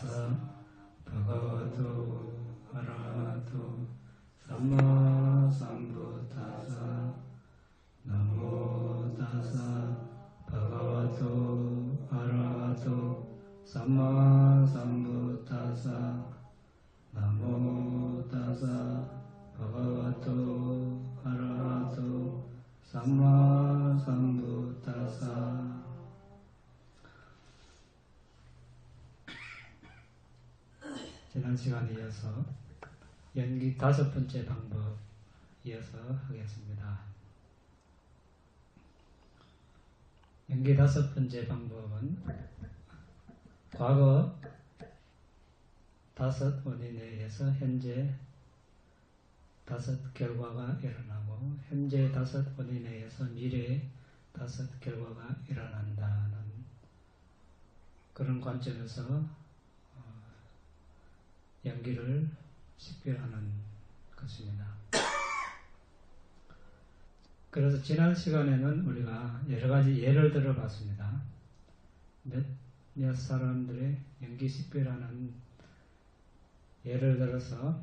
타사 භගවतो අරහතෝ සම්මා සම්බුද්දස්ස නමෝ තස්ස භගවतो අරහතෝ සම්මා සම්බුද්දස්ස නමෝ තස්ස භගවतो අරහතෝ සම්මා සම්බුද්දස්ස. 지난 시간에 이어서 연기 5번째 방법 이어서 하겠습니다. 연기 5번째 방법은 과거 5 원인에 의해서 현재 5 결과가 일어나고 현재 5 원인에 의해서 미래에 5 결과가 일어난다는 그런 관점에서 연기를 식별하는 것입니다. 그래서 지난 시간에는 우리가 여러 가지 예를 들어 봤습니다. 몇몇 사람들의 연기 식별하는 예를 들어서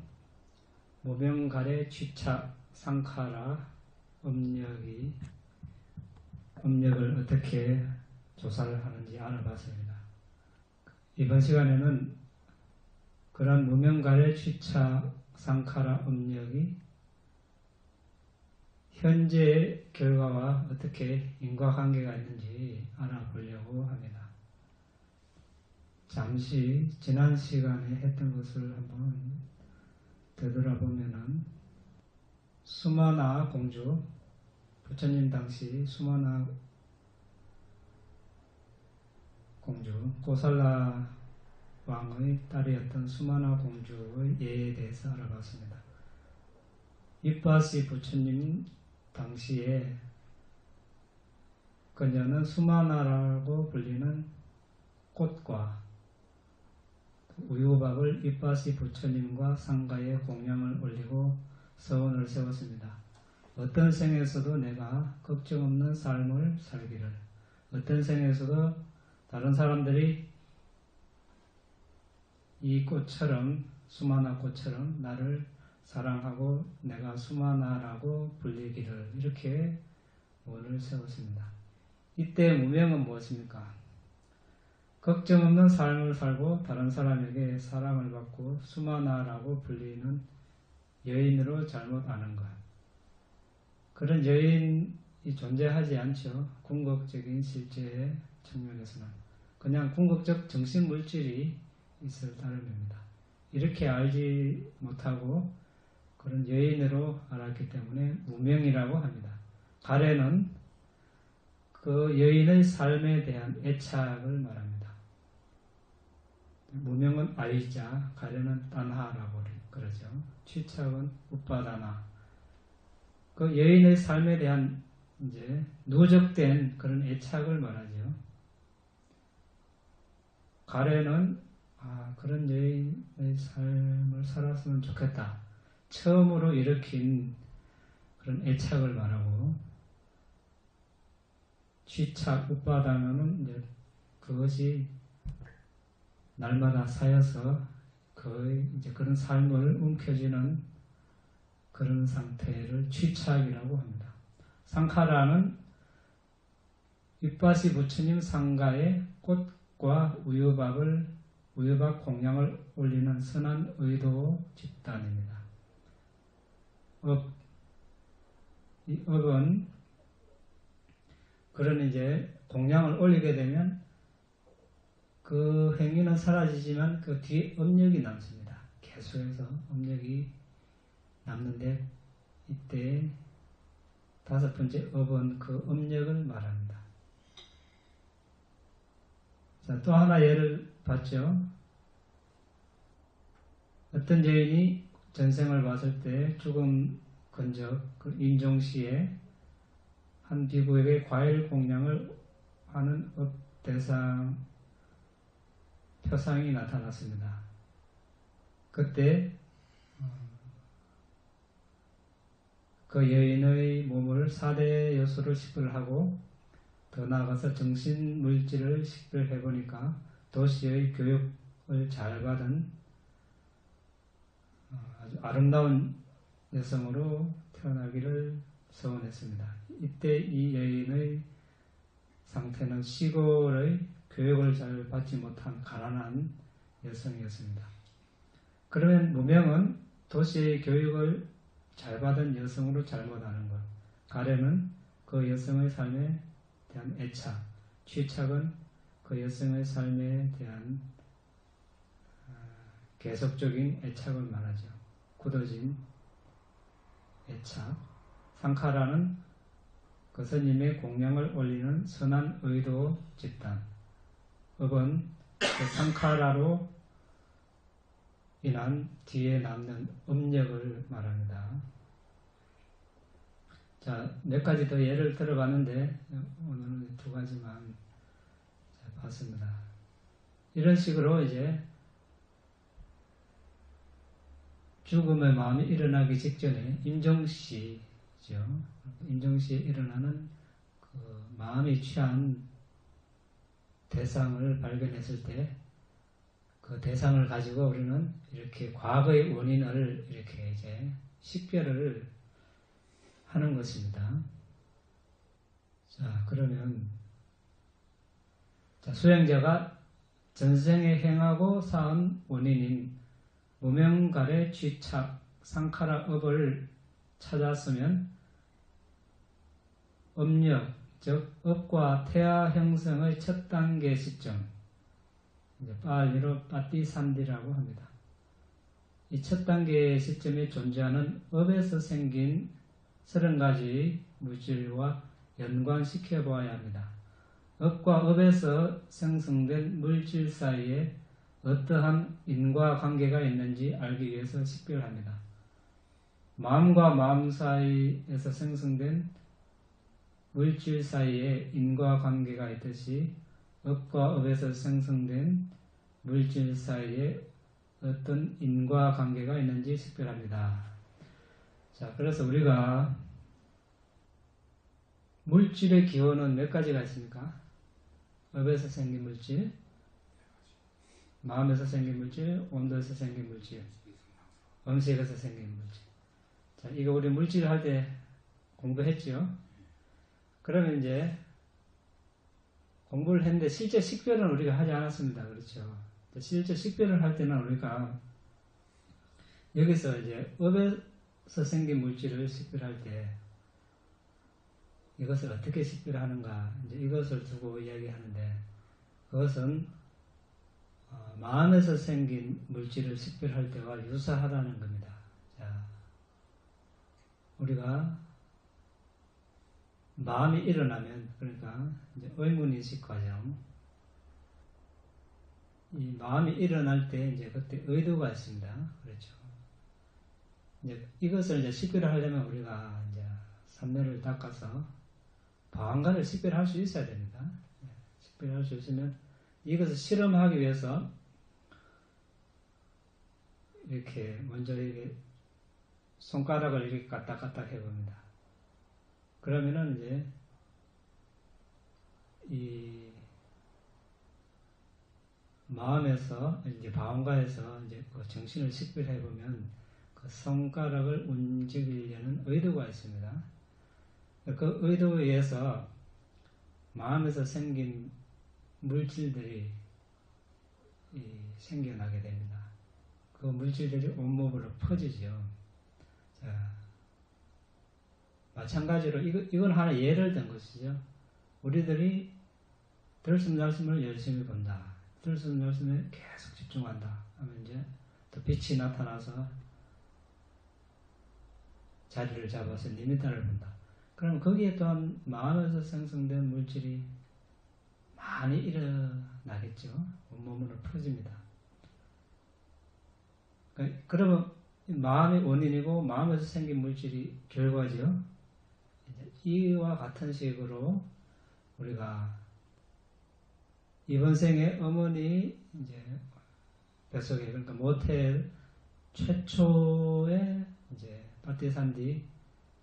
무명가래, 취착, 상카라, 음력을 어떻게 조사를 하는지 알아봤습니다. 이번 시간에는 그런 무명가래, 취착, 상카라, 음력이 현재의 결과와 어떻게 인과관계가 있는지 알아보려고 합니다. 잠시 지난 시간에 했던 것을 한번 되돌아보면은 수마나 공주, 부처님 당시 수마나 공주, 고살라 왕의 딸이었던 수마나 공주의 예에 대해서 알아봤습니다. 이빠시 부처님 당시에 그녀는 수마나라고 불리는 꽃과 우유밥을 이빠시 부처님과 상가에 공양을 올리고 서원을 세웠습니다. 어떤 생에서도 내가 걱정 없는 삶을 살기를, 어떤 생에서도 다른 사람들이 이 꽃처럼, 수마나 꽃처럼 나를 사랑하고 내가 수마나라고 불리기를, 이렇게 원을 세웠습니다. 이때 무명은 무엇입니까? 걱정 없는 삶을 살고 다른 사람에게 사랑을 받고 수마나라고 불리는 여인으로 잘못 아는 것. 그런 여인이 존재하지 않죠. 궁극적인 실제의 측면에서는. 그냥 궁극적 정신물질이 있을 따름입니다. 이렇게 알지 못하고 그런 여인으로 알았기 때문에 무명이라고 합니다. 가래는 그 여인의 삶에 대한 애착을 말합니다. 무명은 아이자, 가래는 딴하라고 그러죠. 취착은 우빠다나. 그 여인의 삶에 대한 이제 누적된 그런 애착을 말하죠. 가래는 그런 여인의 삶을 살았으면 좋겠다. 처음으로 일으킨 그런 애착을 말하고, 취착, 우빠다면은 이제 그것이 날마다 쌓여서 거의 이제 그런 삶을 움켜쥐는 그런 상태를 취착이라고 합니다. 상카라는 이빠시 부처님 상가에 꽃과 우유밥 공양을 올리는 선한 의도 집단입니다. 이 업은 그런 이제 공양을 올리게 되면 그 행위는 사라지지만 그 뒤에 업력이 남습니다. 계속해서 업력이 남는데 이때 5번째 업은 그 업력을 말합니다. 자, 또 하나 예를 봤죠. 어떤 여인이 전생을 봤을 때 죽음 근적, 그 인종시에 한 비구에게 과일 공양을 하는 업 대상 표상이 나타났습니다. 그때 그 여인의 몸을 4대 요소를 식별하고 더 나아가서 정신물질을 식별해보니까 도시의 교육, 잘 받은 아주 아름다운 여성으로 태어나기를 소원했습니다. 이때 이 여인의 상태는 시골의 교육을 잘 받지 못한 가난한 여성이었습니다. 그러면 무명은 도시의 교육을 잘 받은 여성으로 잘못하는 것, 가래는 그 여성의 삶에 대한 애착, 취착은 그 여성의 삶에 대한 계속적인 애착을 말하죠. 굳어진 애착. 상카라는 그 스님의 공양을 올리는 선한 의도 집단. 업은 그 상카라로 인한 뒤에 남는 업력을 말합니다. 자, 몇 가지 더 예를 들어봤는데 오늘은 두 가지만 봤습니다. 이런 식으로 이제 죽음의 마음이 일어나기 직전에 임종시죠. 임종시에 일어나는 그 마음이 취한 대상을 발견했을 때 그 대상을 가지고 우리는 이렇게 과거의 원인을 이렇게 이제 식별을 하는 것입니다. 자, 그러면 수행자가 전생에 행하고 쌓은 원인인 무명갈의 취착, 상카라업을 찾았으면 업력, 즉 업과 태아 형성의 첫 단계 시점, 이제 빨리로 빠띠산디라고 합니다. 이 첫 단계 시점에 존재하는 업에서 생긴 30가지 물질과 연관시켜 보아야 합니다. 업과 업에서 생성된 물질 사이에 어떠한 인과관계가 있는지 알기 위해서 식별합니다. 마음과 마음 사이에서 생성된 물질 사이에 인과관계가 있듯이 업과 업에서 생성된 물질 사이에 어떤 인과관계가 있는지 식별합니다. 자, 그래서 우리가 물질의 기호는 몇 가지가 있습니까? 업에서 생긴 물질, 마음에서 생긴 물질, 온도에서 생긴 물질, 음식에서 생긴 물질. 자, 이거 우리 물질 할 때 공부했죠? 그러면 이제 공부를 했는데 실제 식별은 우리가 하지 않았습니다. 그렇죠? 실제 식별을 할 때는 우리가 여기서 이제 업에서 생긴 물질을 식별할 때 이것을 어떻게 식별하는가, 이제 이것을 두고 이야기하는데 그것은 마음에서 생긴 물질을 식별할 때와 유사하다는 겁니다. 자, 우리가 마음이 일어나면, 그러니까 이제 의문인식 과정, 이 마음이 일어날 때 이제 그때 의도가 있습니다. 그렇죠. 이제 이것을 이제 식별을 하려면 우리가 이제 삼매를 닦아서 방안간을 식별할 수 있어야 됩니다. 식별할 수 있으면 이것을 실험하기 위해서 이렇게 먼저 이렇게 손가락을 이렇게 까딱까딱 해봅니다. 그러면은 이제 이 마음에서 이제 방언가에서 이제 그 정신을 식별해 보면 그 손가락을 움직이려는 의도가 있습니다. 그 의도에 의해서 마음에서 생긴 물질들이 생겨나게 됩니다. 그 물질들이 온몸으로 퍼지죠. 자, 마찬가지로 이건 하나 예를 든 것이죠. 우리들이 들숨날숨을 열심히 본다. 들숨날숨에 계속 집중한다. 하면 이제 또 빛이 나타나서 자리를 잡아서 니미타를 본다. 그럼 거기에 또한 마음에서 생성된 물질이 많이 일어나겠죠. 온몸으로 퍼집니다. 그러면 마음이 원인이고 마음에서 생긴 물질이 결과죠. 이와 같은 식으로 우리가 이번 생에 어머니 이제 뱃속에, 그러니까 모텔 최초의 이제 파티산디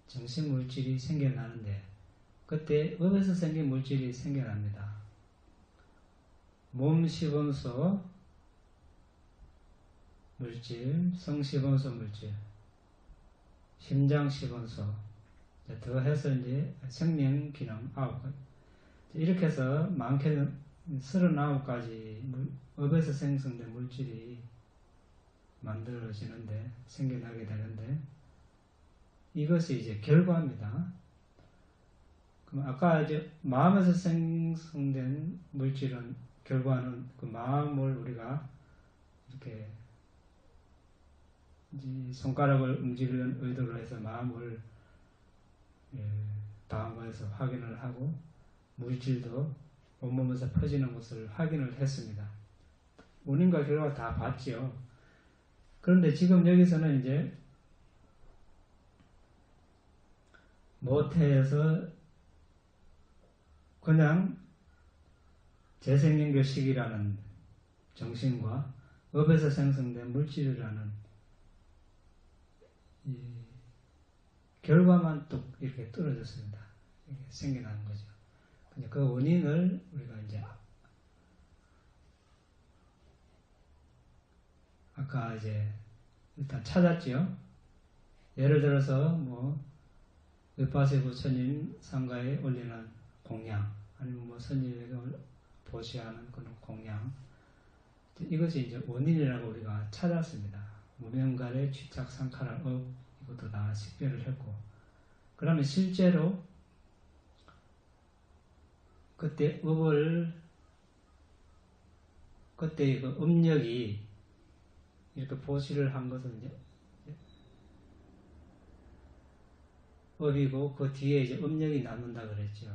정신 물질이 생겨나는데 그때 업에서 생긴 물질이 생겨납니다. 몸 시범소, 물질, 성시범소 물질, 심장시범소, 더해서 이제 생명기능 9가지. 이렇게 해서 많게는 39가지 업에서 생성된 물질이 만들어지는데, 생겨나게 되는데, 이것이 이제 결과입니다. 그럼 아까 이제 마음에서 생성된 물질은, 결과는 그 마음을 우리가 이렇게 이제 손가락을 움직이는 의도로 해서 마음을 방광에서 확인을 하고, 물질도 온몸에서 퍼지는 것을 확인을 했습니다. 원인과 결과 다 봤지요. 그런데 지금 여기서는 이제 모태에서 그냥 재생연결식이라는 정신과 업에서 생성된 물질이라는 이 결과만 뚝 이렇게 떨어졌습니다. 이렇게 생겨나는 거죠. 그 원인을 우리가 이제 아까 이제 일단 찾았지요. 예를 들어서 뭐 의파세 부처님 상가에 올리는 공양, 아니면 뭐 스님에게 보시하는 그런 공양, 이것이 이제 원인이라고 우리가 찾았습니다. 무명갈의 취착 상카라 업, 이것도 다 식별을 했고, 그러면 실제로 그때 업을, 그때 그 업력이 이렇게 보시를 한 것은 이제 업이고, 그 뒤에 이제 업력이 남는다 그랬죠.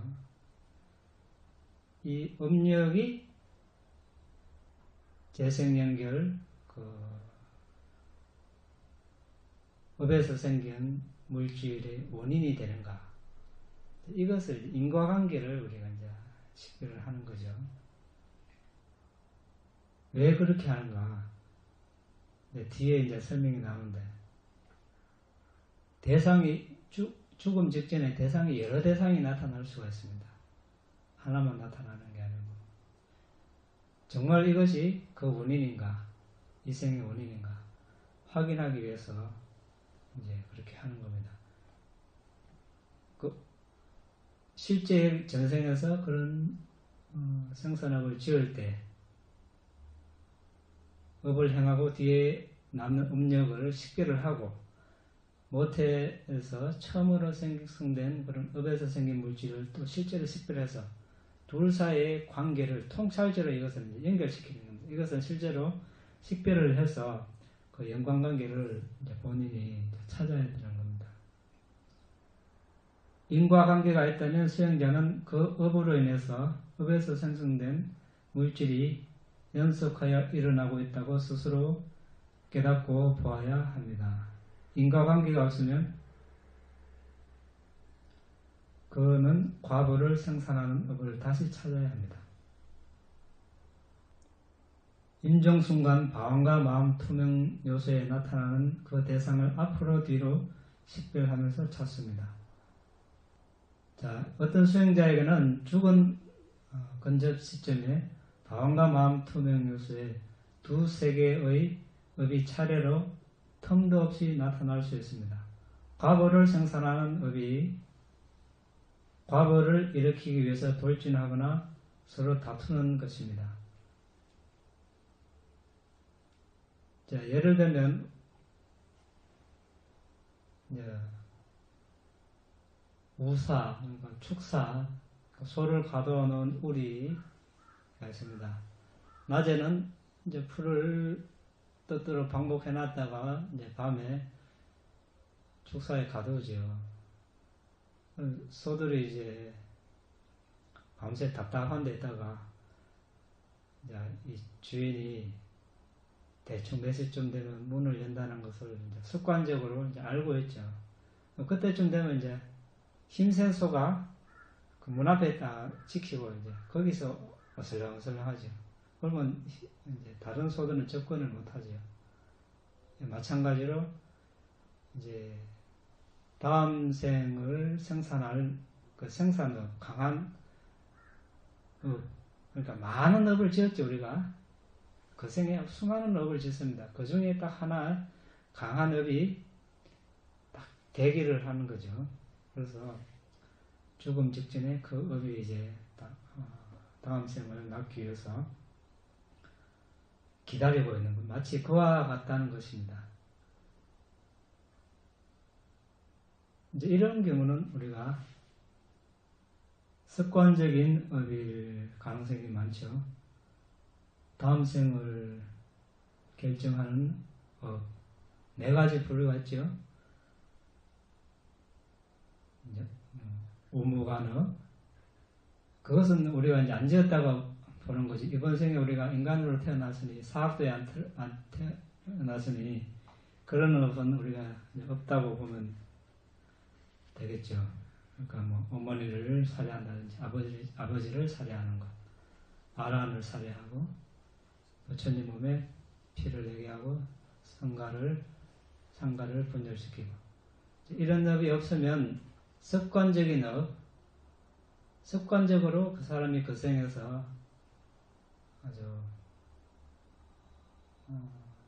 이 업력이 재생연결, 그 업에서 생긴 물질의 원인이 되는가? 이것을 인과관계를 우리가 이제 식별을 하는 거죠. 왜 그렇게 하는가? 뒤에 이제 설명이 나오는데, 대상이 죽음 직전에 대상이 여러 대상이 나타날 수가 있습니다. 하나만 나타나는 게 아니고, 정말 이것이 그 원인인가, 이 생의 원인인가 확인하기 위해서 이제 그렇게 하는 겁니다. 그 실제 전생에서 그런 생선업을 지을 때 업을 행하고 뒤에 남는 업력을 식별을 하고, 모태에서 처음으로 생성된 그런 업에서 생긴 물질을 또 실제로 식별해서 둘 사이의 관계를 통찰적으로 이것을 연결시키는 겁니다. 이것은 실제로 식별을 해서 그 연관관계를 이제 본인이 찾아야 되는 겁니다. 인과관계가 있다면 수행자는 그 업으로 인해서 업에서 생성된 물질이 연속하여 일어나고 있다고 스스로 깨닫고 보아야 합니다. 인과관계가 없으면 그는 과보를 생산하는 업을 다시 찾아야 합니다. 임종순간 방황과 마음 투명 요소에 나타나는 그 대상을 앞으로 뒤로 식별하면서 찾습니다. 자, 어떤 수행자에게는 죽은 근접 시점에 방황과 마음 투명 요소에 두세 개의 업이 차례로 텀도 없이 나타날 수 있습니다. 과보를 생산하는 업이 과보를 일으키기 위해서 돌진하거나 서로 다투는 것입니다. 자, 예를 들면 우사, 그러니까 축사, 소를 가둬 놓은 우리가 있습니다. 낮에는 이제 풀을 뜻대로 방목해 놨다가 이제 밤에 축사에 가두지요. 소들이 이제 밤새 답답한 데 있다가 이제 이 주인이 대충 몇 시쯤 되면 문을 연다는 것을 이제 습관적으로 이제 알고 있죠. 그때쯤 되면 이제 힘센 소가 그 문 앞에 딱 지키고 이제 거기서 어슬렁어슬렁 하죠. 그러면 이제 다른 소들은 접근을 못 하죠. 마찬가지로 이제 다음 생을 생산할 그 생산업, 강한 업, 그러니까 많은 업을 지었죠, 우리가. 그 생에 수많은 업을 짓습니다. 그 중에 딱 하나 강한 업이 딱 대기를 하는 거죠. 그래서 죽음 직전에 그 업이 이제 딱 다음 생을 낳기 위해서 기다리고 있는 것, 마치 그와 같다는 것입니다. 이제 이런 경우는 우리가 습관적인 업일 가능성이 많죠. 다음 생을 결정하는 업, 네 가지 부류가 있죠. 우무간업, 그것은 우리가 이제 안 지었다고 보는 거지. 이번 생에 우리가 인간으로 태어났으니, 사학도에 안 태어났으니, 그런 업은 우리가 없다고 보면 되겠죠. 그러니까 뭐 어머니를 살해한다든지 아버지를 살해하는 것, 아란을 살해하고 부처님 몸에 피를 내게 하고 상가를 분열시키고, 이런 업이 없으면 습관적인 업, 습관적으로 그 사람이 그 생에서 아주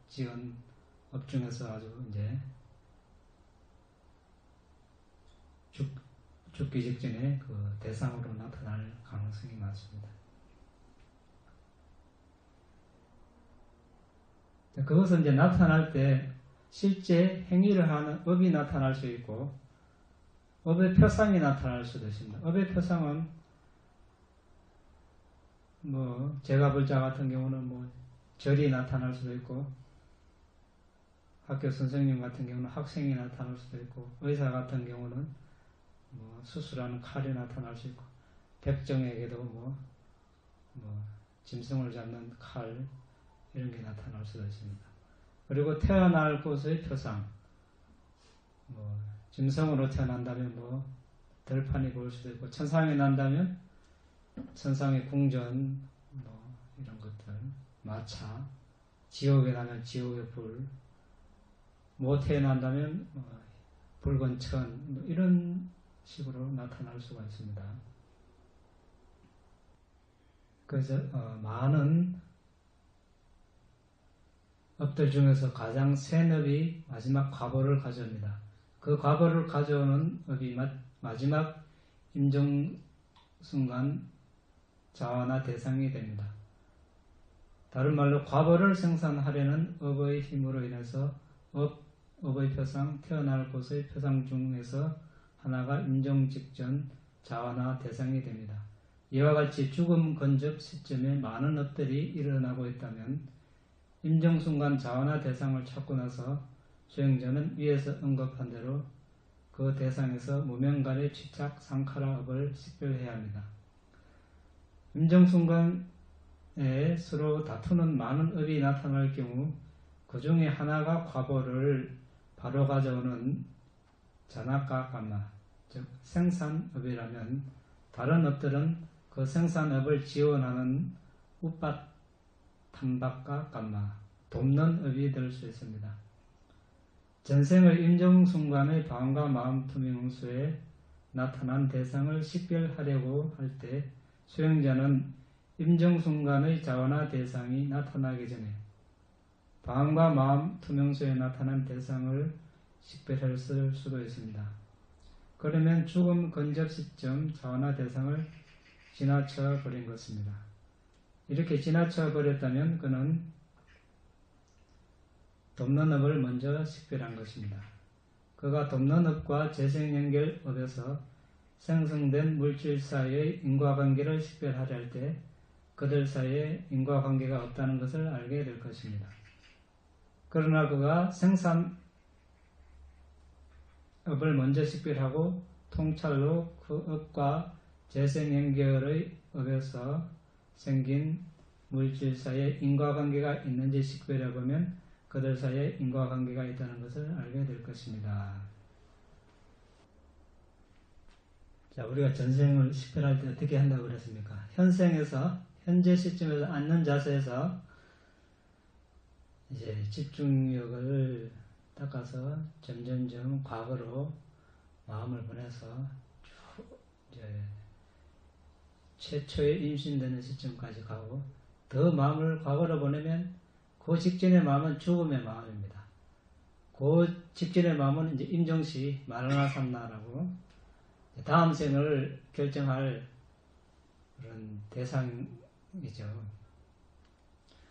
지은 업 중에서 아주 이제 죽기 직전에 그 대상으로 나타날 가능성이 많습니다. 그것은 이제 나타날 때 실제 행위를 하는 업이 나타날 수 있고, 업의 표상이 나타날 수도 있습니다. 업의 표상은 뭐 제가불자 같은 경우는 뭐 절이 나타날 수도 있고, 학교 선생님 같은 경우는 학생이 나타날 수도 있고, 의사 같은 경우는 뭐 수술하는 칼이 나타날 수 있고, 백정에게도 뭐 짐승을 잡는 칼, 이런 게 나타날 수도 있습니다. 그리고 태어날 곳의 표상, 뭐 짐승으로 태어난다면 뭐 들판이 보일 수도 있고, 천상에 난다면 천상의 궁전, 뭐 이런 것들, 마차, 지옥에 나면 지옥의 불, 모태에 난다면 붉은 천, 뭐 이런 식으로 나타날 수가 있습니다. 그래서 많은 업들 중에서 가장 센 업이 마지막 과보를 가져옵니다. 그 과보를 가져오는 업이 마지막 임종순간 자화나 대상이 됩니다. 다른 말로 과보를 생산하려는 업의 힘으로 인해서 업의 표상, 태어날 곳의 표상 중에서 하나가 임종 직전 자화나 대상이 됩니다. 이와 같이 죽음 근접 시점에 많은 업들이 일어나고 있다면 임종순간 자화나 대상을 찾고 나서 수행자는 위에서 언급한 대로 그 대상에서 무명간의 취착, 상카라 업을 식별해야 합니다. 임종순간에 서로 다투는 많은 업이 나타날 경우 그 중에 하나가 과보를 바로 가져오는 자나까 감마, 즉 생산업이라면 다른 업들은 그 생산업을 지원하는 우빠 탐박과 감마, 돕는 업이 될 수 있습니다. 전생의 임종순간의 방과 마음 투명수에 나타난 대상을 식별하려고 할 때 수행자는 임종순간의 자화나 대상이 나타나기 전에 방과 마음 투명수에 나타난 대상을 식별했을 수도 있습니다. 그러면 죽음 근접 시점 자화나 대상을 지나쳐 버린 것입니다. 이렇게 지나쳐 버렸다면 그는 돕는 업을 먼저 식별한 것입니다. 그가 돕는 업과 재생연결업에서 생성된 물질 사이의 인과관계를 식별하려 할 때 그들 사이에 인과관계가 없다는 것을 알게 될 것입니다. 그러나 그가 생산업을 먼저 식별하고 통찰로 그 업과 재생연결의 업에서 생긴 물질 사이에 인과관계가 있는지 식별해보면 그들 사이에 인과관계가 있다는 것을 알게 될 것입니다. 자, 우리가 전생을 식별할 때 어떻게 한다고 그랬습니까? 현생에서, 현재 시점에서 앉는 자세에서 이제 집중력을 닦아서 점점점 과거로 마음을 보내서 이제 최초에 임신되는 시점까지 가고, 더 마음을 과거로 보내면 그 직전의 마음은 죽음의 마음입니다. 그 직전의 마음은 이제 임종시 마라나삼나라고 다음 생을 결정할 그런 대상이죠.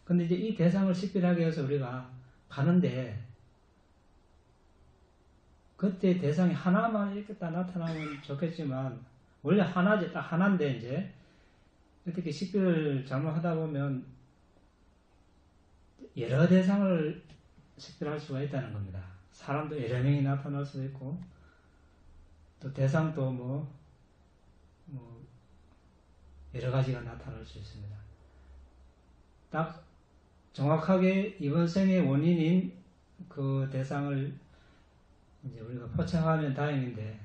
근데 이제 이 대상을 식별하기 위해서 우리가 가는데 그때 대상이 하나만 이렇게 딱 나타나면 좋겠지만 원래 하나지 딱 하나인데 이제 어떻게 식별을 잘못하다 보면 여러 대상을 식별할 수가 있다는 겁니다. 사람도 여러 명이 나타날 수도 있고 또 대상도 뭐 여러 가지가 나타날 수 있습니다. 딱 정확하게 이번 생의 원인인 그 대상을 이제 우리가 포착하면 다행인데,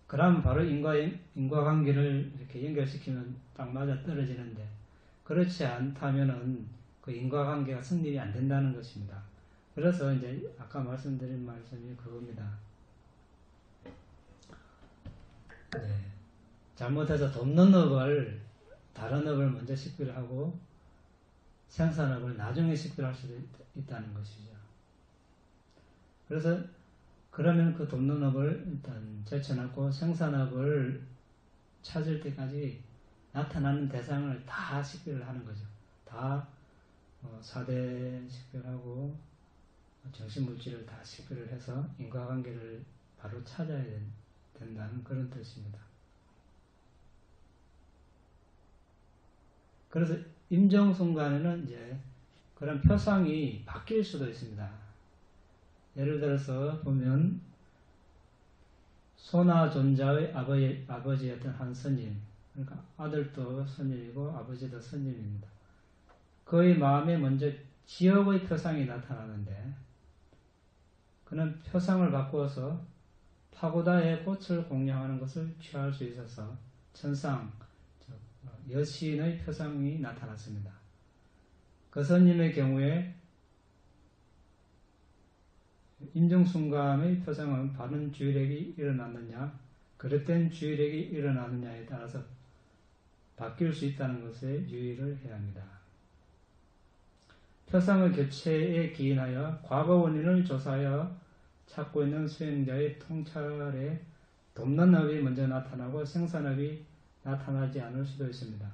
그러면 바로 인과관계를 이렇게 연결시키면 딱 맞아 떨어지는데, 그렇지 않다면은 그 인과관계가 성립이 안 된다는 것입니다. 그래서 이제 아까 말씀드린 말씀이 그겁니다. 네. 잘못해서 돕는 업을 다른 업을 먼저 식별하고 생산업을 나중에 식별할 수도 있다는 것이죠. 그래서 그러면 그 돕는 업을 일단 제쳐놓고 생산업을 찾을 때까지 나타나는 대상을 다 식별을 하는 거죠. 다 사대 식별하고 정신물질을 다 식별을 해서 인과관계를 바로 찾아야 된다는 그런 뜻입니다. 그래서 임종 순간에는 이제 그런 표상이 바뀔 수도 있습니다. 예를 들어서 보면 소나 존자의 아버지였던 한 스님, 그러니까 아들도 스님이고 아버지도 스님입니다. 그의 마음에 먼저 지옥의 표상이 나타나는데 그는 표상을 바꾸어서 파고다의 꽃을 공양하는 것을 취할 수 있어서 천상 여신의 표상이 나타났습니다. 그 스님의 경우에 임종순간의 표상은 바른 주의력이 일어났느냐, 그릇된 주의력이 일어났느냐에 따라서 바뀔 수 있다는 것에 유의를 해야 합니다. 표상의 교체에 기인하여 과거 원인을 조사하여 찾고 있는 수행자의 통찰에 돕는 업이 먼저 나타나고 생산업이 나타나지 않을 수도 있습니다.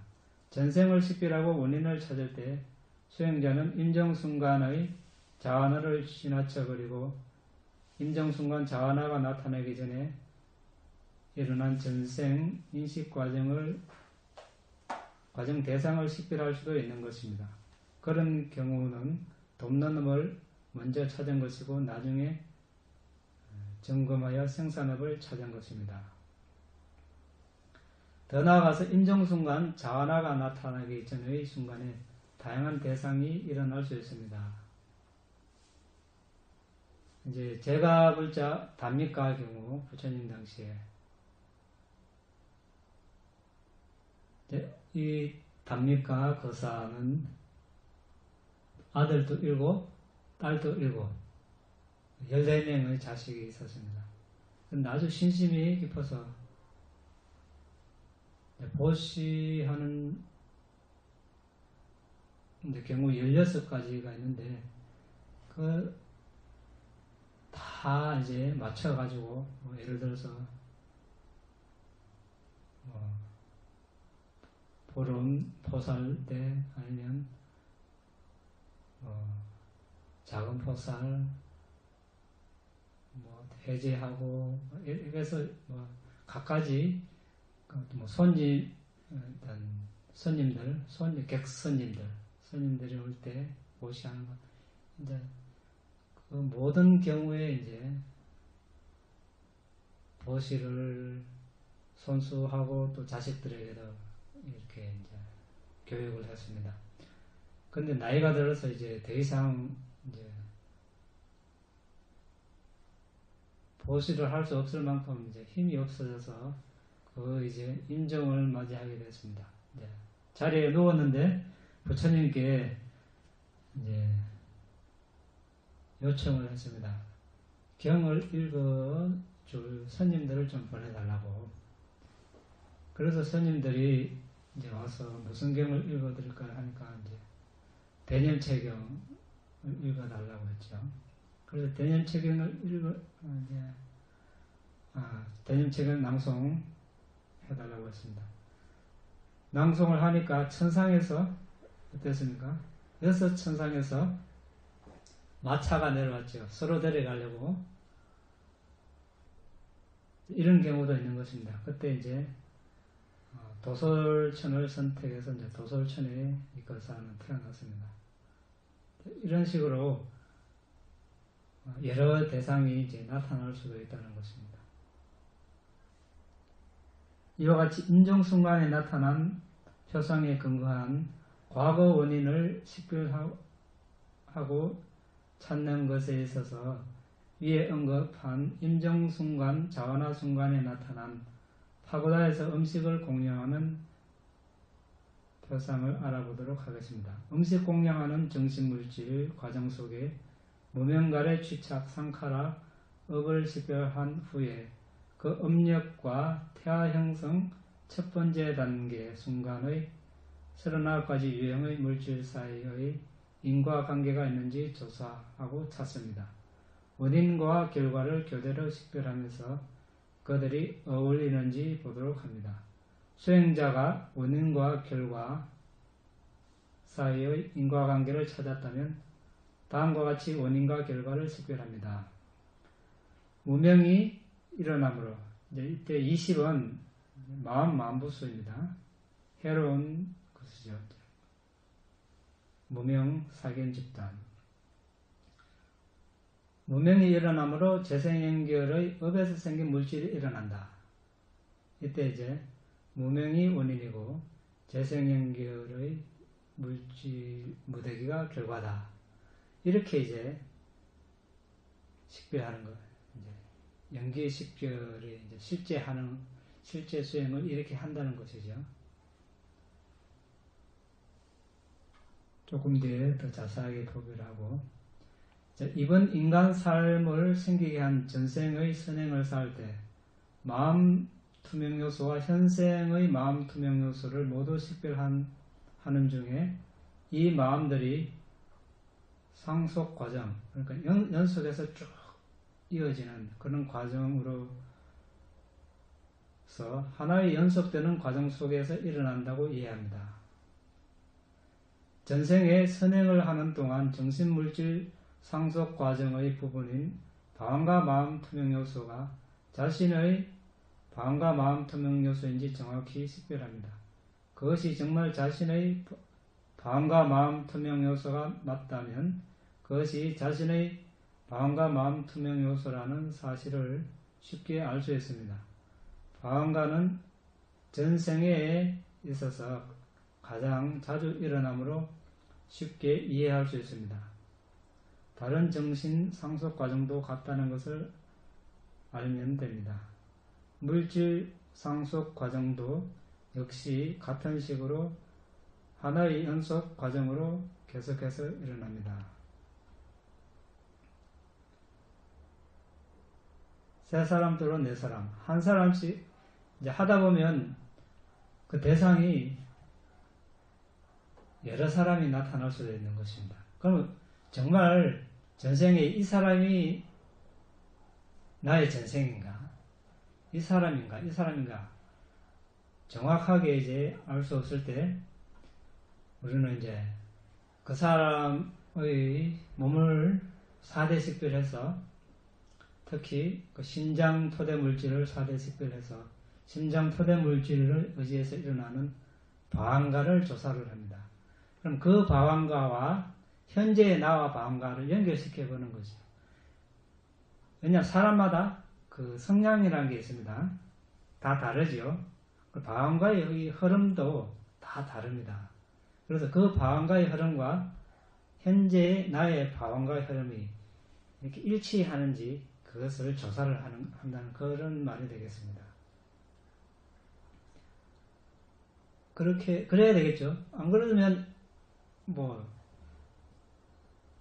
전생을 식별하고 원인을 찾을 때 수행자는 임종순간의 자아나를 지나쳐버리고 임종순간 자아나가 나타나기 전에 일어난 전생 인식 과정 대상을 식별할 수도 있는 것입니다. 그런 경우는 돕는 업을 먼저 찾은 것이고 나중에 점검하여 생산업을 찾은 것입니다. 더 나아가서 임종순간 자아나가 나타나기 전의 순간에 다양한 대상이 일어날 수 있습니다. 이제 제가 불자 단미가 경우 부처님 당시에 이 단미가 거사는 아들도 7, 딸도 7, 14명의 자식이 있었습니다. 근데 아주 신심이 깊어서 보시하는 경우 16가지가 있는데 다 이제 맞춰가지고 예를 들어서 보름 포살 때 아니면 작은 포살 해제하고 이래서 각가지 손님 스님들 객스님들이 올 때 보시하는 것 이제 그 모든 경우에 이제 보시를 손수하고 또 자식들에게도 이렇게 이제 교육을 했습니다. 근데 나이가 들어서 이제 더 이상 이제 보시를 할 수 없을 만큼 이제 힘이 없어져서 그 이제 임종을 맞이하게 됐습니다. 네. 자리에 누웠는데 부처님께 이제 요청을 했습니다. 경을 읽어줄 스님들을 좀 보내달라고. 그래서 스님들이 이제 와서 무슨 경을 읽어드릴까 하니까 이제 대념체경을 읽어달라고 했죠. 그래서 대념체경을 대념체경 낭송해달라고 했습니다. 낭송을 하니까 천상에서 어땠습니까? 여섯 천상에서 마차가 내려왔죠. 서로 데려가려고. 이런 경우도 있는 것입니다. 그때 이제 도솔천을 선택해서 이제 도솔천에 이것사는 태어났습니다. 이런 식으로 여러 대상이 이제 나타날 수도 있다는 것입니다. 이와 같이 임종순간에 나타난 표상에 근거한 과거 원인을 식별하고 찾는 것에 있어서 위에 언급한 임종순간, 자원화순간에 나타난 파고다에서 음식을 공양하는 표상을 알아보도록 하겠습니다. 음식 공양하는 정신물질 과정 속에 무명갈의 취착, 상카라, 업을 식별한 후에 그 업력과 태아 형성 첫 번째 단계 순간의 39가지 유형의 물질 사이의 인과관계가 있는지 조사하고 찾습니다. 원인과 결과를 교대로 식별하면서 그들이 어울리는지 보도록 합니다. 수행자가 원인과 결과 사이의 인과관계를 찾았다면 다음과 같이 원인과 결과를 식별합니다. 무명이 일어나므로 이때 20은 마음부수입니다. 해로운 것이죠. 무명 사견 집단. 무명이 일어나므로 재생연결의 업에서 생긴 물질이 일어난다. 이때 이제 무명이 원인이고 재생연결의 물질 무대기가 결과다. 이렇게 이제 식별하는 거예요. 이제 연기 식별이 이제 실제 수행을 이렇게 한다는 것이죠. 조금 뒤에 더 자세하게 보기를 하고, 이번 인간 삶을 생기게 한 전생의 선행을 쌓을 때 마음 투명 요소와 현생의 마음 투명 요소를 모두 식별하는 중에 이 마음들이 상속 과정, 그러니까 연속해서 쭉 이어지는 그런 과정으로서 하나의 연속되는 과정 속에서 일어난다고 이해합니다. 전생에 선행을 하는 동안 정신물질 상속 과정의 부분인 방과 마음 투명 요소가 자신의 방과 마음 투명 요소인지 정확히 식별합니다. 그것이 정말 자신의 방과 마음 투명 요소가 맞다면 그것이 자신의 방과 마음 투명 요소라는 사실을 쉽게 알 수 있습니다. 방과는 전생에 있어서 가장 자주 일어나므로 쉽게 이해할 수 있습니다. 다른 정신 상속 과정도 같다는 것을 알면 됩니다. 물질 상속 과정도 역시 같은 식으로 하나의 연속 과정으로 계속해서 일어납니다. 세 사람 또는 네 사람, 한 사람씩 이제 하다 보면 그 대상이 여러 사람이 나타날 수도 있는 것입니다. 그러면 정말 전생에 이 사람이 나의 전생인가? 이 사람인가? 정확하게 이제 알 수 없을 때 우리는 이제 그 사람의 몸을 4대 식별해서 특히 그 심장 토대 물질을 4대 식별해서 심장 토대 물질을 의지해서 일어나는 방광가를 조사를 합니다. 그럼 그 방광가와 현재의 나와 방광가를 연결시켜 보는 거죠. 왜냐하면 사람마다 그 성향이라는 게 있습니다. 다 다르죠. 그 방광가의 흐름도 다 다릅니다. 그래서 그 방광가의 흐름과 현재의 나의 방광가의 흐름이 이렇게 일치하는지 그것을 조사를 한다는 그런 말이 되겠습니다. 그래야 되겠죠. 안 그러면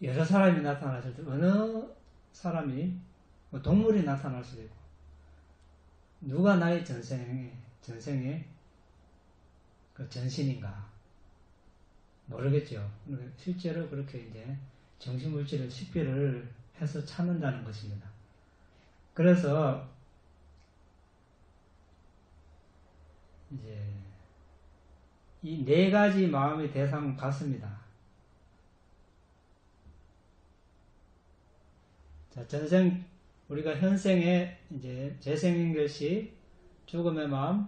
여러 사람이 나타났을 때 어느 사람이 동물이 나타날 수도 있고 누가 나의 전생의 그 전신인가, 모르겠죠. 실제로 그렇게 이제 정신물질을 식별을 해서 찾는다는 것입니다. 그래서 이제 이 네 가지 마음의 대상은 같습니다. 자, 우리가 현생에 이제 재생연결시, 죽음의 마음,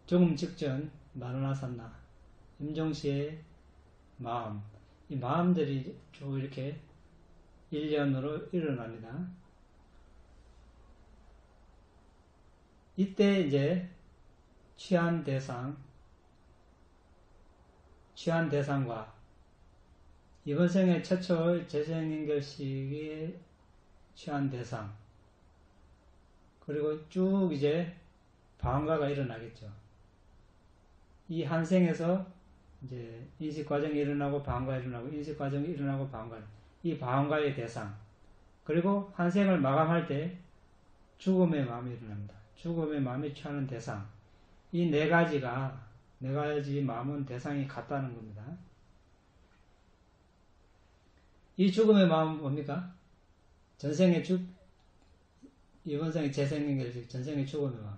죽음 직전, 마라나산나, 임종시의 마음, 이 마음들이 쭉 이렇게 일련으로 일어납니다. 이때 이제 취한 대상과 이번 생의 최초의 재생연결식의 취한 대상, 그리고 쭉 이제 방화가 일어나겠죠. 이 한 생에서 이제 인식 과정이 일어나고 방화가 일어나고 인식 과정이 일어나고 방화, 이 방화의 대상, 그리고 한 생을 마감할 때 죽음의 마음이 일어납니다. 죽음의 마음이 취하는 대상, 이 네 가지 마음은 대상이 같다는 겁니다. 이 죽음의 마음은 뭡니까? 전생의 이번 생의 재생연결식, 전생의 죽음의 마음.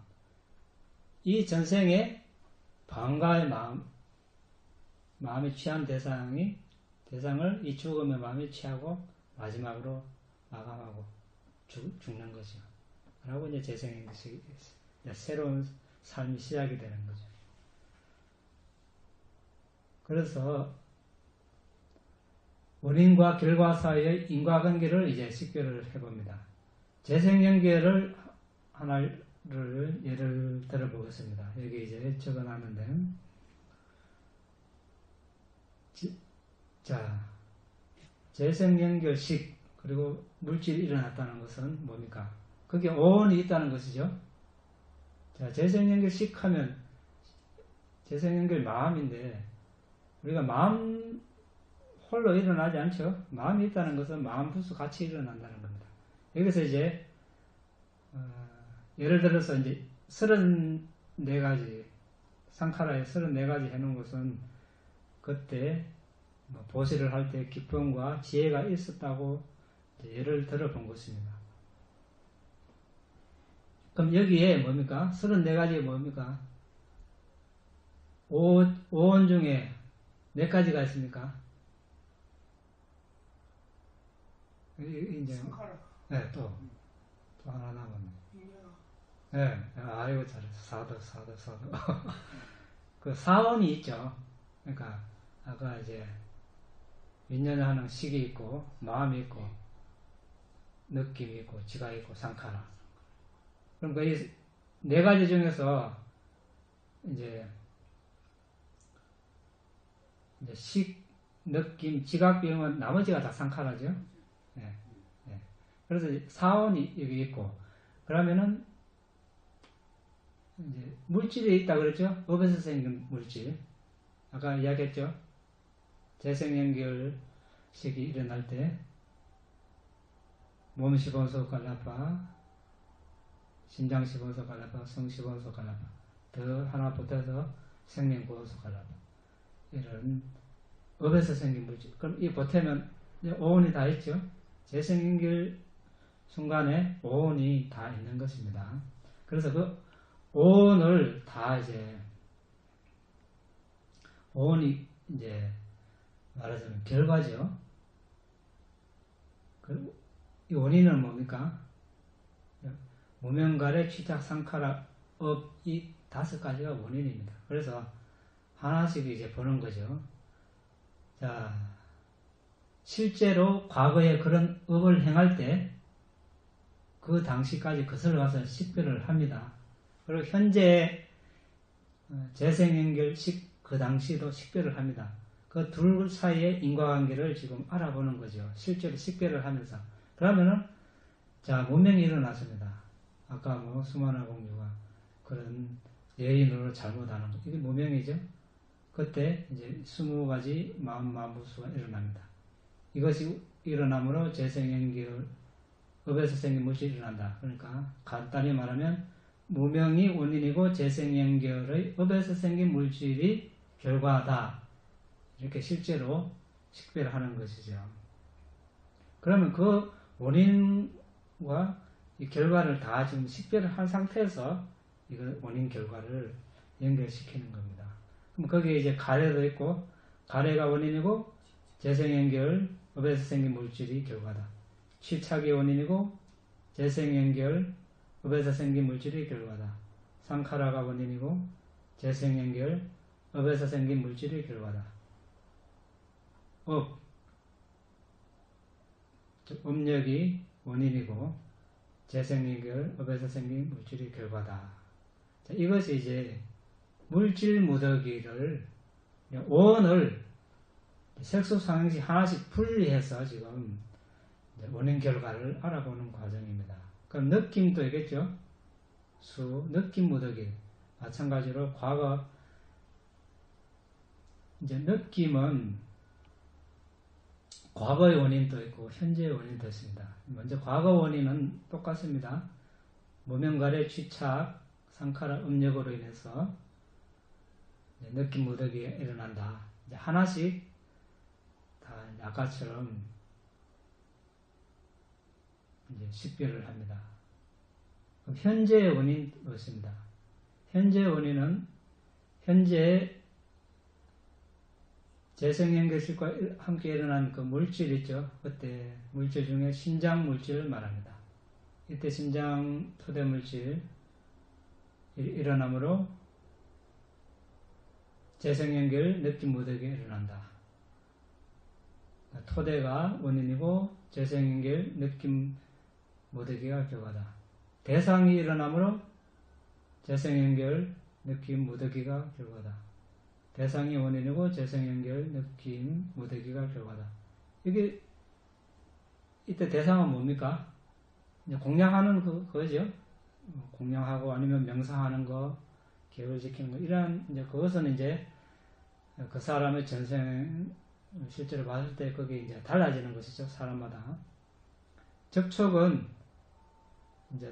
이 전생의 방가의 마음이 취한 대상을 이 죽음의 마음이 취하고 마지막으로 마감하고 죽는 거죠. 라고 이제 재생연결식이 새로운 삶이 시작이 되는 거죠. 그래서 원인과 결과 사이의 인과관계를 이제 식별을 해봅니다. 재생연결을 하나를 예를 들어보겠습니다. 여기 이제 적어놨는데, 자, 재생연결식, 그리고 물질이 일어났다는 것은 뭡니까? 그게 오온이 있다는 것이죠. 자, 재생연결식 하면, 재생연결 마음인데, 우리가 마음 홀로 일어나지 않죠. 마음이 있다는 것은 마음 부수 같이 일어난다는 겁니다. 여기서 이제 예를 들어서 이제 34가지 상카라에 34가지 해놓은 것은 그때 보시를 할 때 기쁨과 지혜가 있었다고 예를 들어본 것입니다. 그럼 여기에 뭡니까? 34가지가 뭡니까? 오온 중에 몇 가지가 있습니까? 이제 네, 또 하나 남았네. 네, 아이고 잘했어. 사도. 그 사원이 있죠. 그러니까 아까 이제 인연하는 식이 있고 마음이 있고 느낌이 있고 지가 있고 상카라. 그러니까 이 네 가지 중에서 이제 식, 느낌, 지각 비용은 나머지가 다 상카라죠. 네. 그래서 사원이 여기 있고, 그러면은 이제 물질이 있다 그랬죠. 업에서 생긴 물질. 아까 이야기했죠. 재생연결식이 일어날 때 몸 10원소 갈라파, 심장 10원소 갈라파, 성 10원소 갈라파, 더 하나 보태서 생명 9원소 갈라파. 이런 업에서 생긴 물질. 그럼 이 보태면 오온이 다 있죠. 재생연결 순간에 오온이 다 있는 것입니다. 그래서 그 오온을 다 오온이 이제 말하자면 결과죠. 이 원인은 뭡니까? 무명갈의 취탁 상카라 업, 이 5가지가 원인입니다. 그래서 하나씩 이제 보는 거죠. 자, 실제로 과거에 그런 업을 행할 때 그 당시까지 거슬러가서 식별을 합니다. 그리고 현재 재생연결식 그 당시도 식별을 합니다. 그 둘 사이의 인과관계를 지금 알아보는 거죠. 실제로 식별을 하면서. 그러면은 자, 문명이 일어났습니다. 아까 수마나 공주가 그런 예인으로 잘못하는 거. 이게 문명이죠. 그때 이제 20가지 마음부수가 일어납니다. 이것이 일어남으로 재생연결 업에서 생긴 물질이 일어난다. 그러니까 간단히 말하면 무명이 원인이고 재생연결의 업에서 생긴 물질이 결과다. 이렇게 실제로 식별하는 것이죠. 그러면 그 원인과 이 결과를 다 지금 식별을 한 상태에서 이거 원인 결과를 연결시키는 겁니다. 그럼 거기에 이제 가래도 있고, 가래가 원인이고 재생연결업에서 생긴 물질이 결과다. 취착이 원인이고 재생연결업에서 생긴 물질이 결과다. 상카라가 원인이고 재생연결업에서 생긴 물질이 결과다. 업력이 원인이고 재생연결업에서 생긴 물질이 결과다. 자, 이것이 이제 물질 무더기를 원을 색소상행시 하나씩 분리해서 지금 원인 결과를 알아보는 과정입니다. 그럼 느낌도 있겠죠? 느낌 무더기. 마찬가지로 과거, 이제 느낌은 과거의 원인도 있고 현재의 원인도 있습니다. 먼저 과거 원인은 똑같습니다. 모명가래 취착, 상카라 음력으로 인해서 느낌 무더기가 일어난다. 이제 하나씩 다 아까처럼 이제 식별을 합니다. 그럼 현재의 원인 없습니다. 현재의 원인은 현재 재생연결식과 함께 일어난 그 물질 있죠. 그때 물질 중에 신장 물질을 말합니다. 이때 신장 토대 물질 일어나므로 재생연결 느낌 무더기가 일어난다. 토대가 원인이고 재생연결 느낌 무더기가 결과다. 대상이 일어나므로 재생연결 느낌 무더기가 결과다. 대상이 원인이고 재생연결 느낌 무더기가 결과다. 이게 이때 대상은 뭡니까? 공양하는 그거죠. 공양하고 아니면 명상하는 거, 계획을 지키는 거, 이러한 이제 그것은 이제 그 사람의 전생 실제로 봤을 때 그게 이제 달라지는 것이죠. 사람마다. 접촉은 이제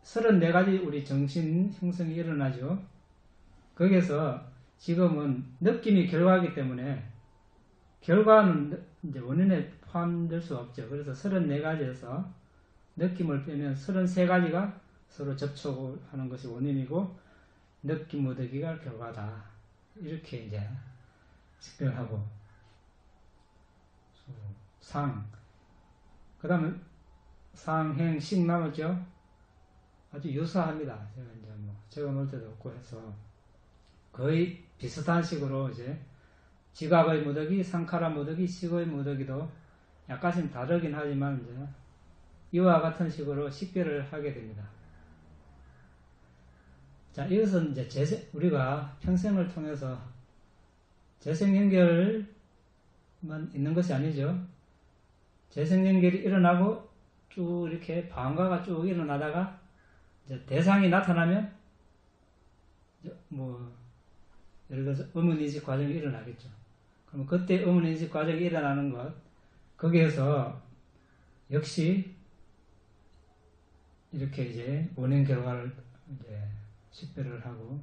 34가지 우리 정신 형성이 일어나죠. 거기에서 지금은 느낌이 결과이기 때문에 결과는 이제 원인에 포함될 수 없죠. 그래서 34가지에서 느낌을 빼면 33가지가 서로 접촉을 하는 것이 원인이고 느낌 무더기가 결과다. 이렇게 이제 식별하고 그 다음에 상행, 식 남았죠? 아주 유사합니다. 제가 이제 적어놓을 때도 없고 해서 거의 비슷한 식으로 이제 지각의 무더기, 상카라 무더기, 식의 무더기도 약간씩 다르긴 하지만 이제 이와 같은 식으로 식별을 하게 됩니다. 자, 이것은 이제 우리가 평생을 통해서 재생연결만 있는 것이 아니죠. 재생연결이 일어나고 쭉 이렇게 방과가 쭉 일어나다가 이제 대상이 나타나면 예를 들어서 음운인식 과정이 일어나겠죠. 그럼 그때 음운인식 과정이 일어나는 것, 거기에서 역시 이렇게 이제 원인 결과를 이제 식별을 하고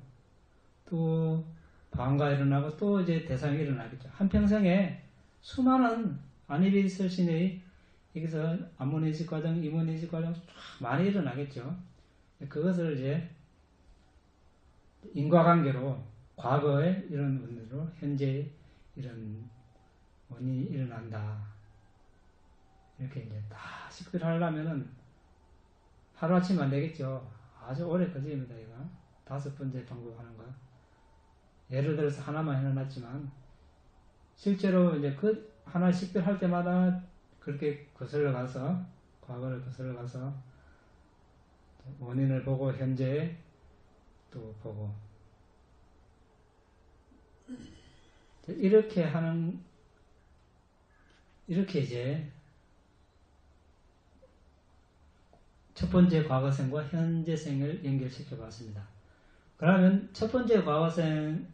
또 방과 일어나고 또 이제 대상이 일어나겠죠. 한평생에 수많은 아니비설신의 여기서 암문인식 과정, 임문인식 과정 쫙 많이 일어나겠죠. 그것을 이제 인과관계로 과거에 이런 원인으로 현재 이런 원인이 일어난다. 이렇게 이제 다 식별하려면은 하루아침 안 되겠죠. 아주 오래 걸립니다, 이거. 5번째 반복하는 거. 예를 들어서 하나만 해놨지만, 실제로 이제 그 하나 식별할 때마다 그렇게 거슬러 가서, 과거를 거슬러 가서, 원인을 보고, 현재 또 보고, 이렇게 이제 첫 번째 과거생과 현재생을 연결시켜 봤습니다. 그러면 첫 번째 과거생,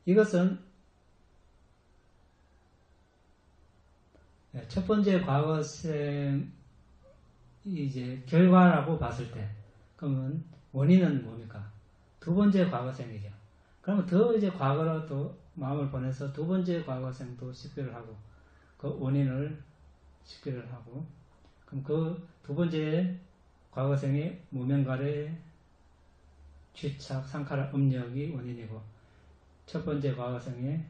이것은 첫 번째 과거생이 이제 결과라고 봤을 때, 그러면 원인은 뭡니까? 두 번째 과거생이죠. 그러면 더 이제 과거로 또 마음을 보내서 두 번째 과거생도 식별을 하고 그 원인을 식별을 하고 그럼 그 두 번째 과거생의 무명가래 취착 상카라 음력이 원인이고 첫 번째 과거생의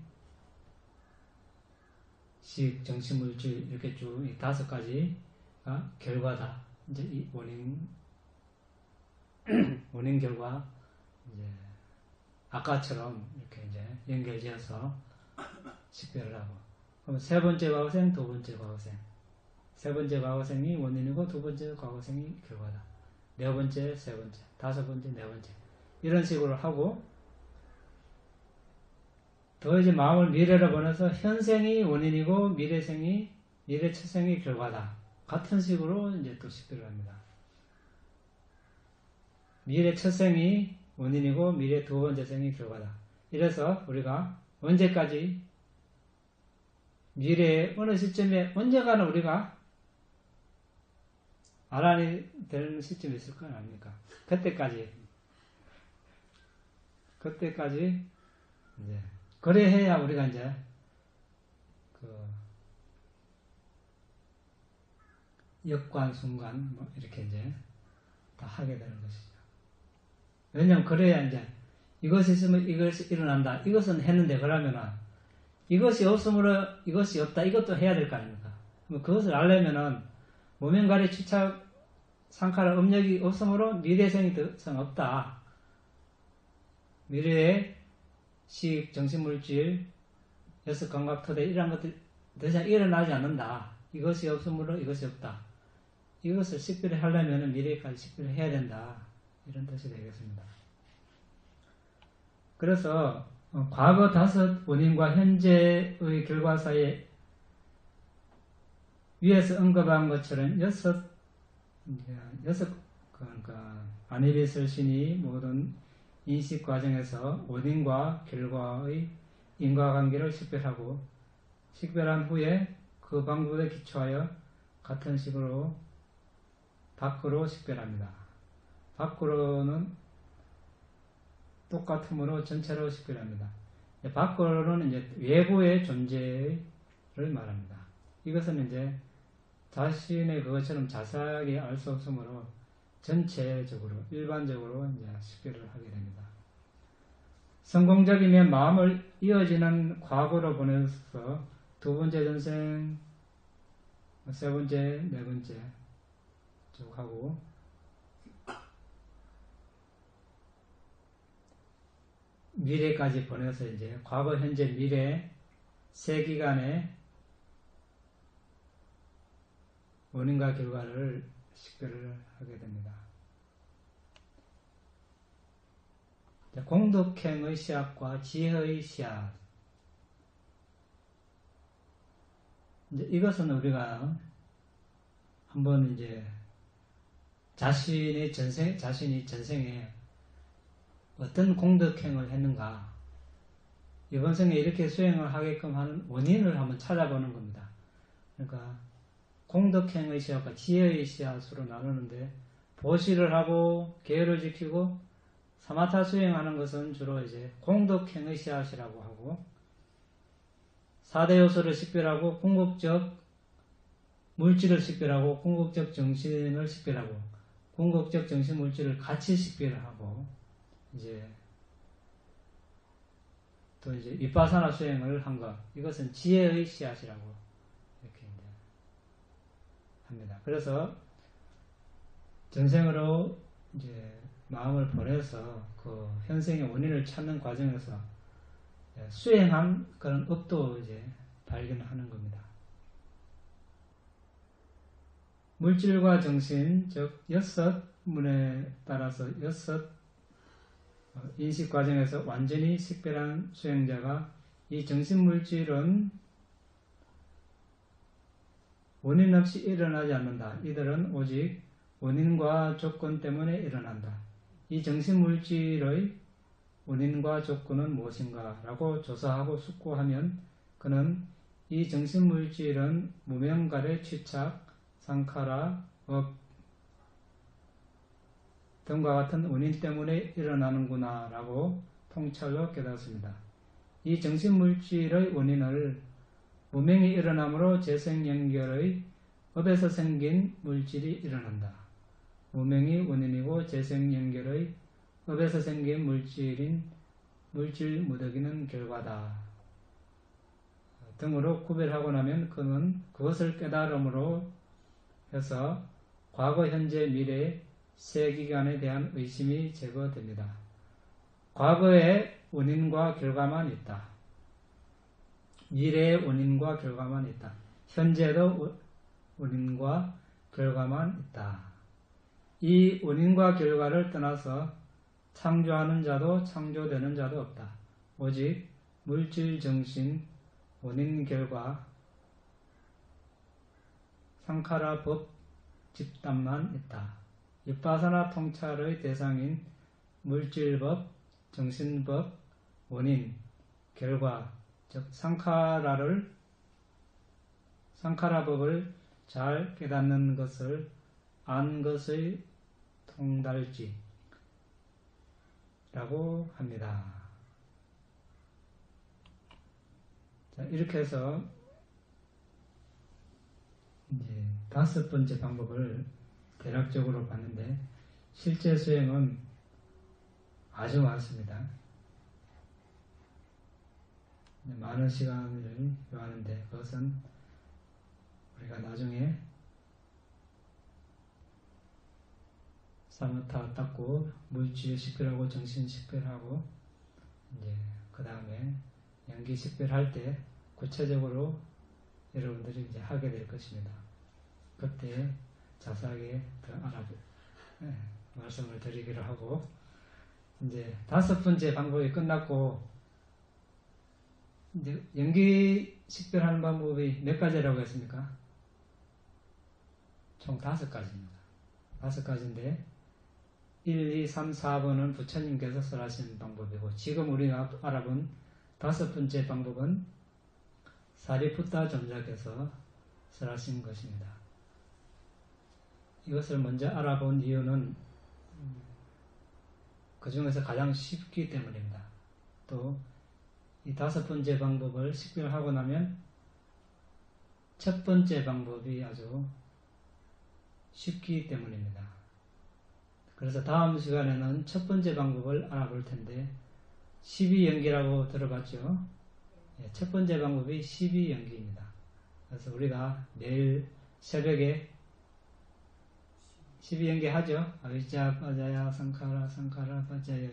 식 정신물질 이렇게 쭉 이 다섯 가지가 결과다. 이제 이 원인 결과 이제 아까처럼 이렇게 이제 연결지어서 식별을 하고 그럼 세 번째 과거생, 두 번째 과거생 세 번째 과거생이 원인이고 두 번째 과거생이 결과다. 네 번째, 세 번째, 다섯 번째, 네 번째 이런 식으로 하고 더 이제 마음을 미래로 보내서 현생이 원인이고 미래 첫 생이 결과다. 같은 식으로 이제 또 식별을 합니다. 미래 첫 생이 원인이고 미래 두 번째 생이 결과다. 이래서 우리가 언제까지 미래의 어느 시점에 언젠가는 우리가 알아내야 되는 시점이 있을 건 아닙니까? 그때까지 이제 그래 해야 우리가 이제 그 역관 순관 뭐 이렇게 이제 다 하게 되는 것이죠. 왜냐하면 그래야 이제 이것이 있으면 이것이 일어난다. 이것은 했는데 그러면은 이것이 없으므로 이것이 없다. 이것도 해야 될 거 아닙니까? 그것을 알려면은 무명가래 취착 상카라 음력이 없으므로 미래생이 더 없다. 미래의 식, 정신물질, 여섯 감각토대 이런 것들 더 이상 일어나지 않는다. 이것이 없으므로 이것이 없다. 이것을 식별하려면 미래까지 식별해야 된다. 이런 뜻이 되겠습니다. 그래서 과거 다섯 원인과 현재의 결과 사이에 위에서 언급한 것처럼 여섯 그러니까 아니비설신이 모든 인식 과정에서 원인과 결과의 인과관계를 식별하고 식별한 후에 그 방법에 기초하여 같은 식으로 밖으로 식별합니다. 밖으로는 똑같으므로 전체로 식별합니다. 밖으로는 이제 외부의 존재를 말합니다. 이것은 이제 자신의 그것처럼 자세하게 알 수 없으므로 전체적으로 일반적으로 이제 식별을 하게 됩니다. 성공적이면 마음을 이어지는 과거로 보내서 두 번째 전생, 세 번째, 네 번째 쭉 하고 미래까지 보내서 이제 과거, 현재, 미래 세 기간의 원인과 결과를 식별을 하게 됩니다. 공덕행의 씨앗과 지혜의 씨앗. 이제 이것은 우리가 한번 이제 자신이 전생에 어떤 공덕행을 했는가, 이번 생에 이렇게 수행을 하게끔 하는 원인을 한번 찾아보는 겁니다. 그러니까 공덕행의 씨앗과 지혜의 씨앗으로 나누는데, 보시를 하고 계율을 지키고 사마타 수행하는 것은 주로 이제 공덕행의 씨앗이라고 하고, 4대 요소를 식별하고 궁극적 물질을 식별하고 궁극적 정신을 식별하고 궁극적 정신 물질을 같이 식별하고 이제 또 이제 위파사나 수행을 한 것, 이것은 지혜의 씨앗이라고 이렇게 이제 합니다. 그래서 전생으로 이제 마음을 보내서 그 현생의 원인을 찾는 과정에서 수행한 그런 업도 이제 발견하는 겁니다. 물질과 정신, 즉 여섯 문에 따라서 여섯 인식 과정에서 완전히 식별한 수행자가 이 정신물질은 원인 없이 일어나지 않는다. 이들은 오직 원인과 조건 때문에 일어난다. 이 정신물질의 원인과 조건은 무엇인가? 라고 조사하고 숙고하면 그는 이 정신물질은 무명가래 취착, 상카라, 업 등과 같은 원인 때문에 일어나는구나 라고 통찰로 깨닫습니다. 이 정신물질의 원인을 무명이 일어남으로 재생연결의 업에서 생긴 물질이 일어난다. 무명이 원인이고 재생연결의 업에서 생긴 물질인 물질 무더기는 결과다. 등으로 구별하고 나면 그는 그것을 깨달음으로 해서 과거, 현재, 미래 세 기간에 대한 의심이 제거됩니다. 과거에 원인과 결과만 있다. 미래의 원인과 결과만 있다. 현재도 원인과 결과만 있다. 이 원인과 결과를 떠나서 창조하는 자도 창조되는 자도 없다. 오직 물질, 정신, 원인, 결과, 상카라 법 집단만 있다. 윗바사나 통찰의 대상인 물질법, 정신법, 원인, 결과, 즉 상카라법을 잘 깨닫는 것을 안 것의 통달지라고 합니다. 자, 이렇게 해서 이제 5번째 방법을 대략적으로 봤는데 실제 수행은 아주 많습니다. 많은 시간을 요하는데 그것은 우리가 나중에 사무타 닦고 물질 식별하고 정신 식별하고 이제 그 다음에 연기 식별할 때 구체적으로 여러분들이 이제 하게 될 것입니다. 그때 자세하게 더 말씀을 드리기로 하고 이제 5번째 방법이 끝났고 이제 연기 식별하는 방법이 몇 가지라고 했습니까? 총 5가지입니다. 5가지인데 1, 2, 3, 4번은 부처님께서 설하신 방법이고 지금 우리가 알아본 5번째 방법은 사리푸타 존자께서 설하신 것입니다. 이것을 먼저 알아본 이유는 그 중에서 가장 쉽기 때문입니다. 또 이 5번째 방법을 식별하고 나면 첫 번째 방법이 아주 쉽기 때문입니다. 그래서 다음 시간에는 첫 번째 방법을 알아볼 텐데 12연기라고 들어봤죠? 첫 번째 방법이 12연기입니다. 그래서 우리가 내일 새벽에 12연기 하죠? 아비자, 빠자야, 상카라, 상카라, 빠자야.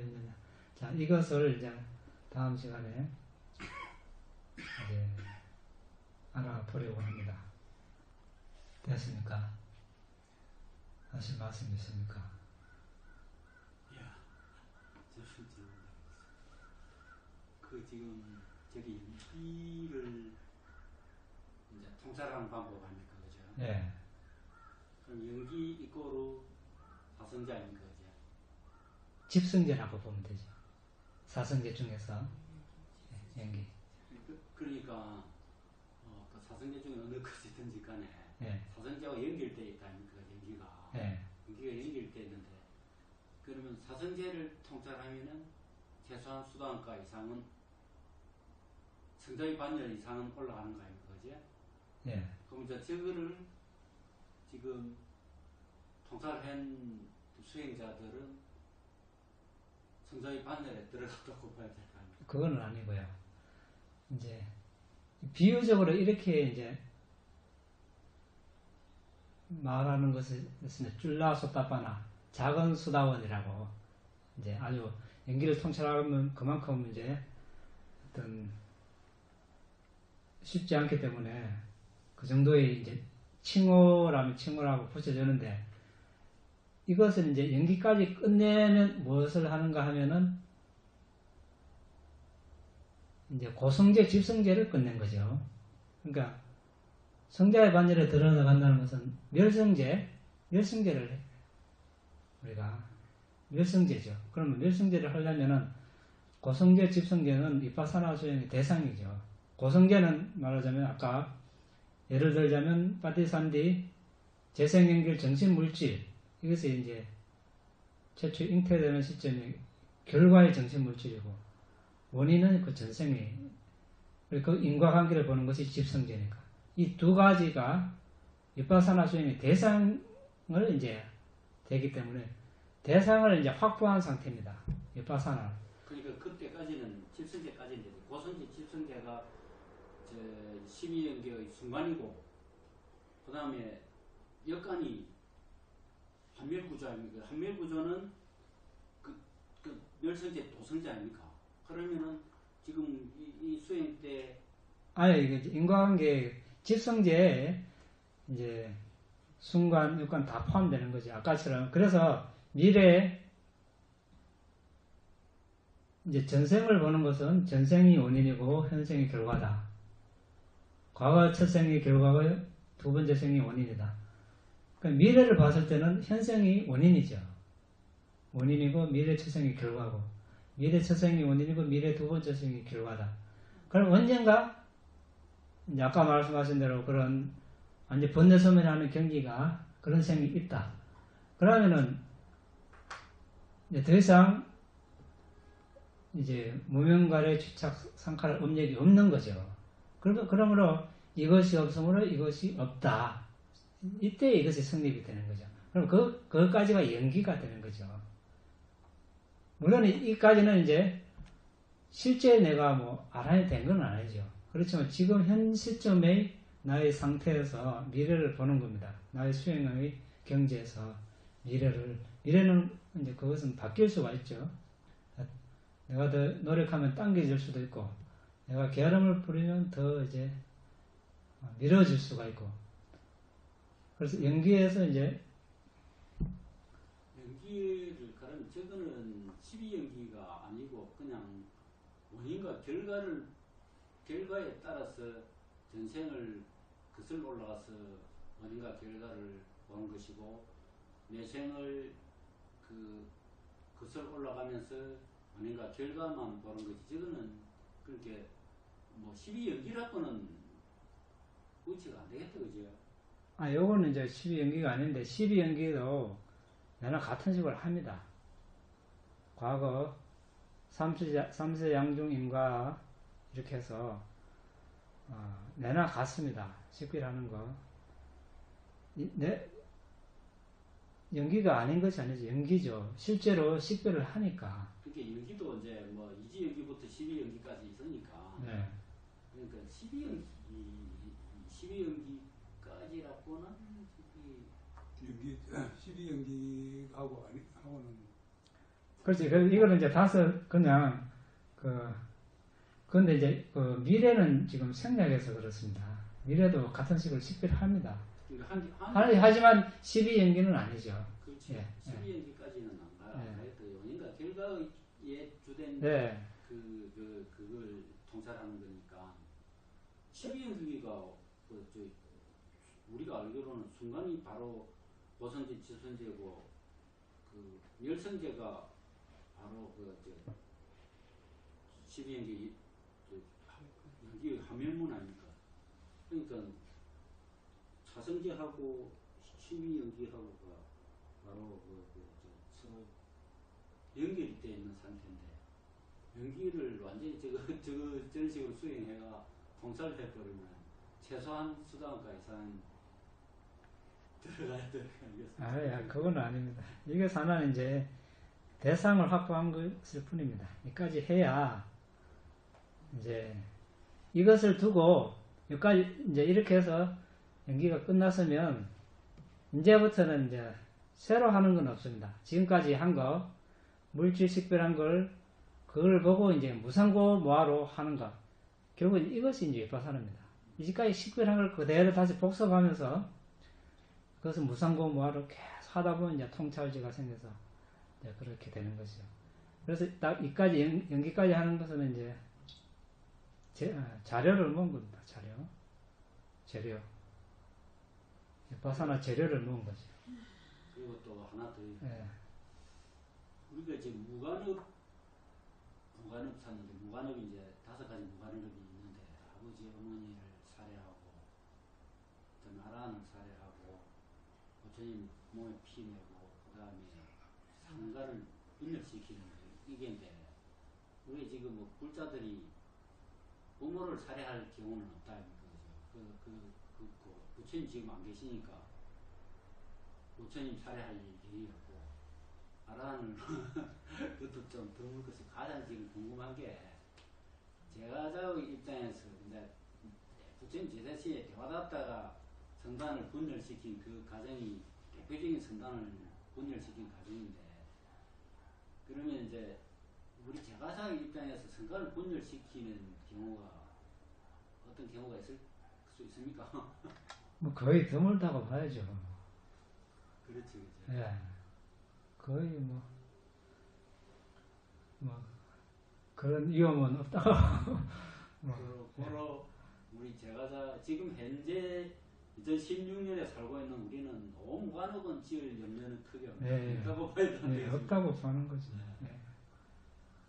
자, 이것을 이제 다음 시간에 이제 알아보려고 합니다. 됐습니까? 하실 말씀 있습니까? 그 지금 저기 연기를 이제 통찰하는 방법 아닙니까, 그죠? 네. 그럼 연기 이꼬로 사성제 아닙니까, 그죠? 집성제라고 보면 되죠. 사성제 중에서 연기. 그러니까 그 사성제 중에 어느 것이든지 간에 네. 사성제와 연결되어 있다 아닙니까, 연기가. 네. 연기가 연결되어 있는데 그러면 사성제를 통찰하면은 최소한 수단가 이상은 성자의 반열 이상은 올라가는 거 아닙니까, 그죠? 네. 그럼 이제 저거를 지금 통찰한 수행자들은 성자의 반열에 들어갔다고 봐야 될 거 아닙니까? 그건 아니고요. 이제 비유적으로 이렇게 이제 말하는 것은 쫄라 소따빠나 작은 수다원이라고 이제 아주 연기를 통찰하면 그만큼 이제 어떤 쉽지 않기 때문에 그 정도의 이제 칭호라면 칭호라고 붙여주는데 이것은 이제 연기까지 끝내면 무엇을 하는가 하면은 이제 고성제, 집성제를 끝낸 거죠. 그러니까 성자의 반열에 들어나간다는 것은 멸성제를 우리가 멸성제죠. 그러면 멸성제를 하려면은 고성제, 집성제는 비파사나 수행의 대상이죠. 고성제는 말하자면 아까 예를 들자면 파티산디 재생연결 정신물질 이것이 이제 최초 잉태되는 시점이 결과의 정신물질이고 원인은 그 전생이, 그 인과관계를 보는 것이 집성제니까. 이 두 가지가 위파사나 수행의 대상을 이제 되기 때문에 대상을 이제 확보한 상태입니다. 위파사나. 그러니까 그때까지는 집성제까지인데 고선지 집성제가 12연계의 순간이고 그 다음에 역간이 한멸구조 아닙니까? 한멸구조는 그 멸성제 도성제 아닙니까? 그러면은 지금 이 수행 때 아니 이게 인과관계 집성제에 이제 순간, 육간 다 포함되는 거지. 아까처럼. 그래서 미래에 이제 전생을 보는 것은 전생이 원인이고 현생이 결과다. 과거 첫 생의 결과가 두 번째 생의 원인이다. 그러니까 미래를 봤을 때는 현생이 원인이죠. 원인이고 미래 첫 생의 결과고 미래 첫 생이 원인이고 미래 두 번째 생의 결과다. 그럼 언젠가 이제 아까 말씀하신 대로 그런 완전 번뇌소멸하는 경기가 그런 생이 있다. 그러면은 이제 더 이상 이제 무명갈의 주착 상칼 업력이 없는 거죠. 그러므로 이것이 없으므로 이것이 없다. 이때 이것이 성립이 되는 거죠. 그럼 그것까지가 연기가 되는 거죠. 물론 이까지는 이제 실제 내가 뭐 알아야 된 건 아니죠. 그렇지만 지금 현 시점의 나의 상태에서 미래를 보는 겁니다. 나의 수행의 경지에서 미래는 이제 그것은 바뀔 수가 있죠. 내가 더 노력하면 당겨질 수도 있고, 내가 게으름을 부리면 더 이제 미뤄질 수가 있고. 그래서 연기에서 이제 연기를 그럼 저거는 12연기가 아니고 그냥 원인과 결과에 따라서 전생을 거슬러 올라가서 원인과 결과를 보는 것이고 내생을 거슬러 올라가면서 원인과 결과만 보는 거지. 저거는 그렇게 뭐 12연기라고는 우치가 안 되겠다, 그죠? 요거는 이제 12연기가 아닌데 12연기도 내나 같은 식으로 합니다. 과거 삼세 양중인과 이렇게 해서 내나 같습니다. 식별하는 거. 연기가 아닌 것이 아니죠. 연기죠. 실제로 식별을 하니까. 그러니까 연기도 이제 뭐 이지연기부터 12연기까지 있으니까. 네. 그러니까 12연기까지라고는 연기 12연기하고 하고는 그렇지. 이거는 이제 다섯 그냥 근데 이제 미래는 지금 생략해서 그렇습니다. 미래도 같은 식으로 식별합니다. 그러니까 하지만 12연기는 아니죠. 그렇지. 예, 12연기까지는 안 가요. 예. 원인과 결과에 주된 네. 그걸 통찰하는 거니까 12연기가 우리가 알기로는 순간이 바로 고선제, 지선제고 그 멸성제가 바로 12연기 연기 하멸문 아닙니까? 그러니까 차성제하고 12연기하고가 바로 서로 연결이 되어 있는 상태인데 연기를 완전히 저런 식으로 수행해가 통찰을 해버리면 최소한 수단과 이상 들어가야 되겠습니다. 그건 아닙니다. 이게 사는 이제 대상을 확보한 것일 뿐입니다. 여기까지 해야 이제 이것을 두고 여기까지 이제 이렇게 해서 연기가 끝났으면 이제부터는 이제 새로 하는 건 없습니다. 지금까지 한 거 물질 식별한 걸 그걸 보고 이제 무상고 모아로 하는 것 결국 이것이 이제 위파사나입니다. 이제까지 식별한 걸 그대로 다시 복습하면서 그것을 무상고 모아로 계속 하다 보면 이제 통찰지가 생겨서 이제 그렇게 되는 것이죠. 그래서 딱 이까지 연기까지 하는 것은 이제 자료를 모은 겁니다. 재료. 위파사나 재료를 모은 거죠. 그리고 또 하나 더 예. 우리가 지금 무관업 찾는데 무관업이 이제 5가지 무관업이 있는데 아버지 어머니를 살해하고 또 나라는 살해하고 부처님 몸에 피 내고 그 다음에 상가를 분열시키는 게 이게인데 우리 지금 뭐 불자들이 부모를 살해할 경우는 없다 이거죠. 부처님 지금 안 계시니까 부처님 살해할 일이 없고 아라는 그것도 좀 드물 것이 가장 지금 궁금한 게 제가자 입장에서 이제 부처님 제사시에 대화답다가 성단을 분열시킨 그 과정이 대표적인 성단을 분열시킨 과정인데 그러면 이제 우리 제가자 입장에서 성단을 분열시키는 경우가 어떤 경우가 있을 수 있습니까? 뭐 거의 드물다고 봐야죠. 그렇지, 그렇지. 예. 거의 그런 위험은 없다고. 그러 우리 제가자 지금 현재 2016년에 살고 있는 우리는 오무관억은 지을 염려는 크게 없다고 봐야 되는데. 네, 없다고 보는 거지. 네.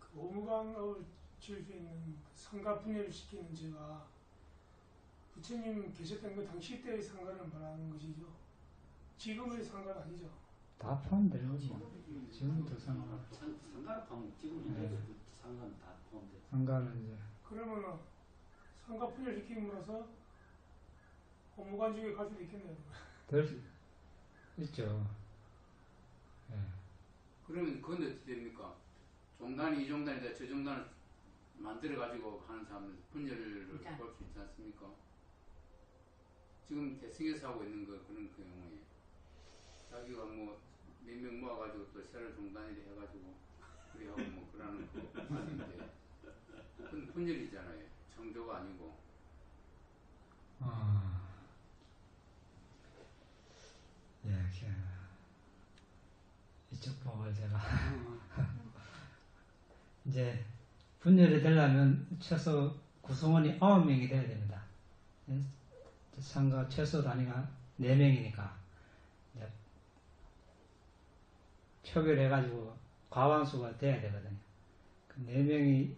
그 오무강을 지을 수 있는 상가 분열을 시키는 죄가 부처님 계셨던 그 당시 때의 상가를 말하는 것이죠. 지금의 상가는 아니죠. 다 포함되는 거지. 지금도 상가. 상가를 포함, 지금 현재 그 상가는 다 포함돼. 상가는 이제. 그러면은 상가 분열 시킴으로써 오무관 중에 갈 수도 있겠네요. 될 수 있죠. 예. 그러면 그건 어떻게 됩니까? 종단이 이 종단이다 저 종단을 만들어가지고 하는 사람은 분열을 볼 수 있지 않습니까? 지금 대승에서 하고 있는 거 그런 경우에 자기가 뭐 몇 명 모아가지고 또 새로 종단이라 해가지고 그래 하고 뭐 그러는 거 아닌데 그건 분열이잖아요. 창조가 아니고. 예, 이쪽 부분을 제가 이제 분열이 되려면 최소 구성원이 9명이 돼야 됩니다. 상가 최소 단위가 4명이니까 이제 표결해가지고 과반수가 돼야 되거든요. 그 4명이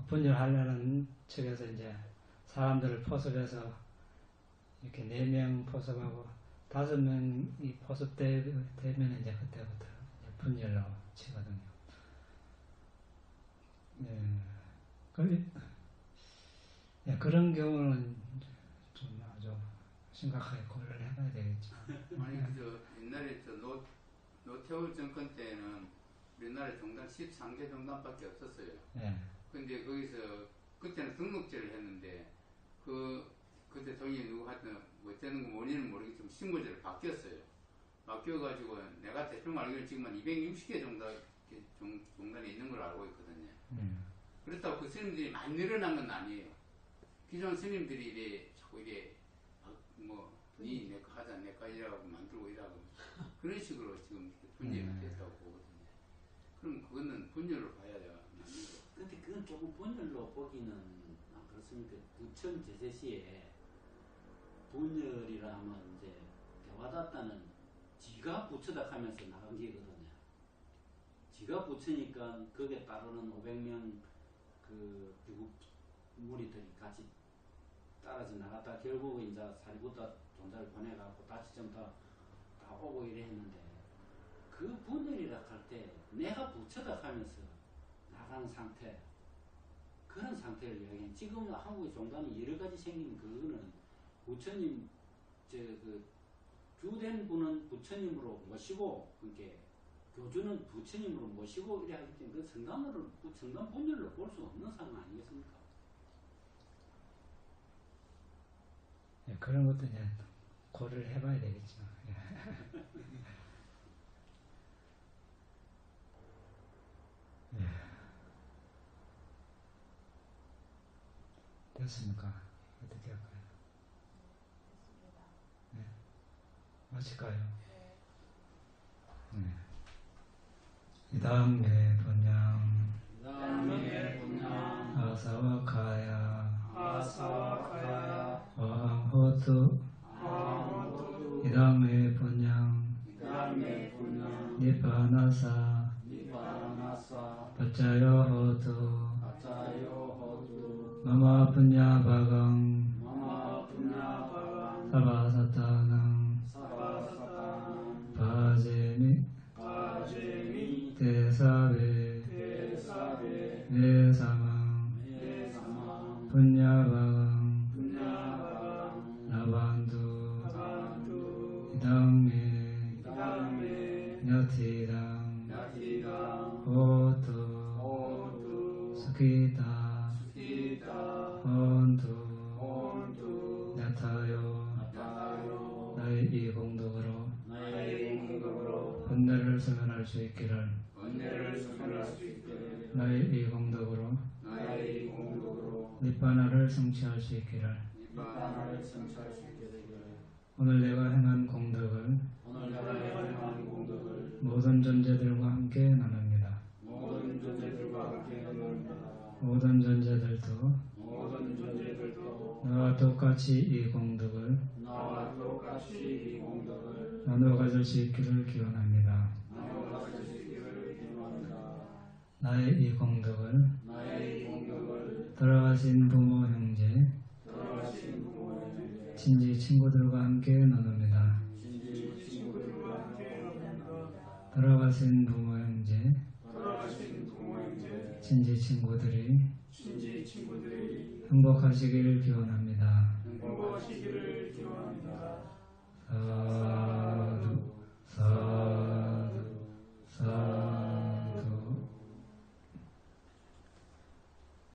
분열하려는 측에서 이제 사람들을 포섭해서 이렇게 4명 포섭하고 5명이 포섭되면 이제 그때부터 이제 분열로 치거든요. 네, 그런 경우는 좀 아주 심각하게 고려를 해봐야 되겠죠. 아니 옛날에 노태우 정권 때는 우리나라에 종단 13개 종단밖에 없었어요. 네. 근데 거기서 그때는 등록제를 했는데 그때 돈이 누구 하여튼 뭐 되는 거 원인은 모르겠지만 신고제를 바뀌었어요. 바뀌어가지고 내가 대충 알기로는 지금 한 260개 종단이 있는 걸 알고 있거든요. 그렇다고 그 스님들이 많이 늘어난 건 아니에요. 기존 스님들이 이래 자꾸 이래 니 내거 하자 내거 이라고 만들고 이라고 그런 식으로 지금 분열이 됐다고 보거든요. 그럼 그거는 분열로 봐야 돼요. 근데 그건 조금 분열로 보기는 안 그렇습니까? 부천 제세시에 분열이라 하면 이제 대화다따는 지가 부처다 하면서 나간 게거든요. 지가 부처니까 거기에 따르는 500명 그 미국 무리들이 같이 따라서 나갔다 결국은 이제 사리부터 존자를 보내갖고 다시 좀 더 다 오고 이래 했는데 그 분열이라 할 때 내가 부처다 하면서 나가는 상태 그런 상태를 이야기해. 지금 한국의 종단이 여러 가지 생긴 그거는 부처님 그 주된 분은 부처님으로 모시고 그게 교주는 부처님으로 모시고 이래 하기 때문에 그 성단 분열로 볼 수 없는 상황 아니겠습니까? 예, 그런 것도 이제 고려를 해봐야 되겠죠. 예. 예. 됐습니까? 어떻게 할까요? 네. 마칠까요? 네. 이담에 분양 아사와카야 와항호투 이담에 분양 니파나사ปัจจโย 호투 마마 분야바강 사바사타낭 바제미 대사베 분야방 분야방 라반두 라반두 이당메 이다메 야티당 야티당 호토 호두 스키타 스키다 혼투 혼두 야타요 나타요 나의 이 공덕으로 나의 공덕으로 번뇌를 소멸할 수 있기를 번뇌를 소멸할 수 있기를 나의 이 공덕으로 나의 공덕으로 니바나를 성취할 수 있기를 니바나를 성취할 수 있기를 오늘 내가 행한 공덕을 오늘 내가 행한 공덕을 모든 존재들과 함께 나눕니다. 모든 존재들과 함께 나눕니다. 모든 존재들도 모든 존재들도 나와 똑같이 이 공덕을 나와 똑같이 이 공덕을 나눠 가질 수 있기를 기원합니다. 나눠 가질 수 있기를 기원합니다. 나의 이 공덕을 나의 이 공덕을 돌아가신 부모 형제 돌아가신 부모의 친지 친구들과 함께 나눕니다. 친지 친구들과 함께 나눕니다. 돌아가신 부모 형제 돌아가신 부모 형제 친지 친구들이 친지 친구들이 행복하시기를 기원합니다. 행복하시기를 기원합니다. 아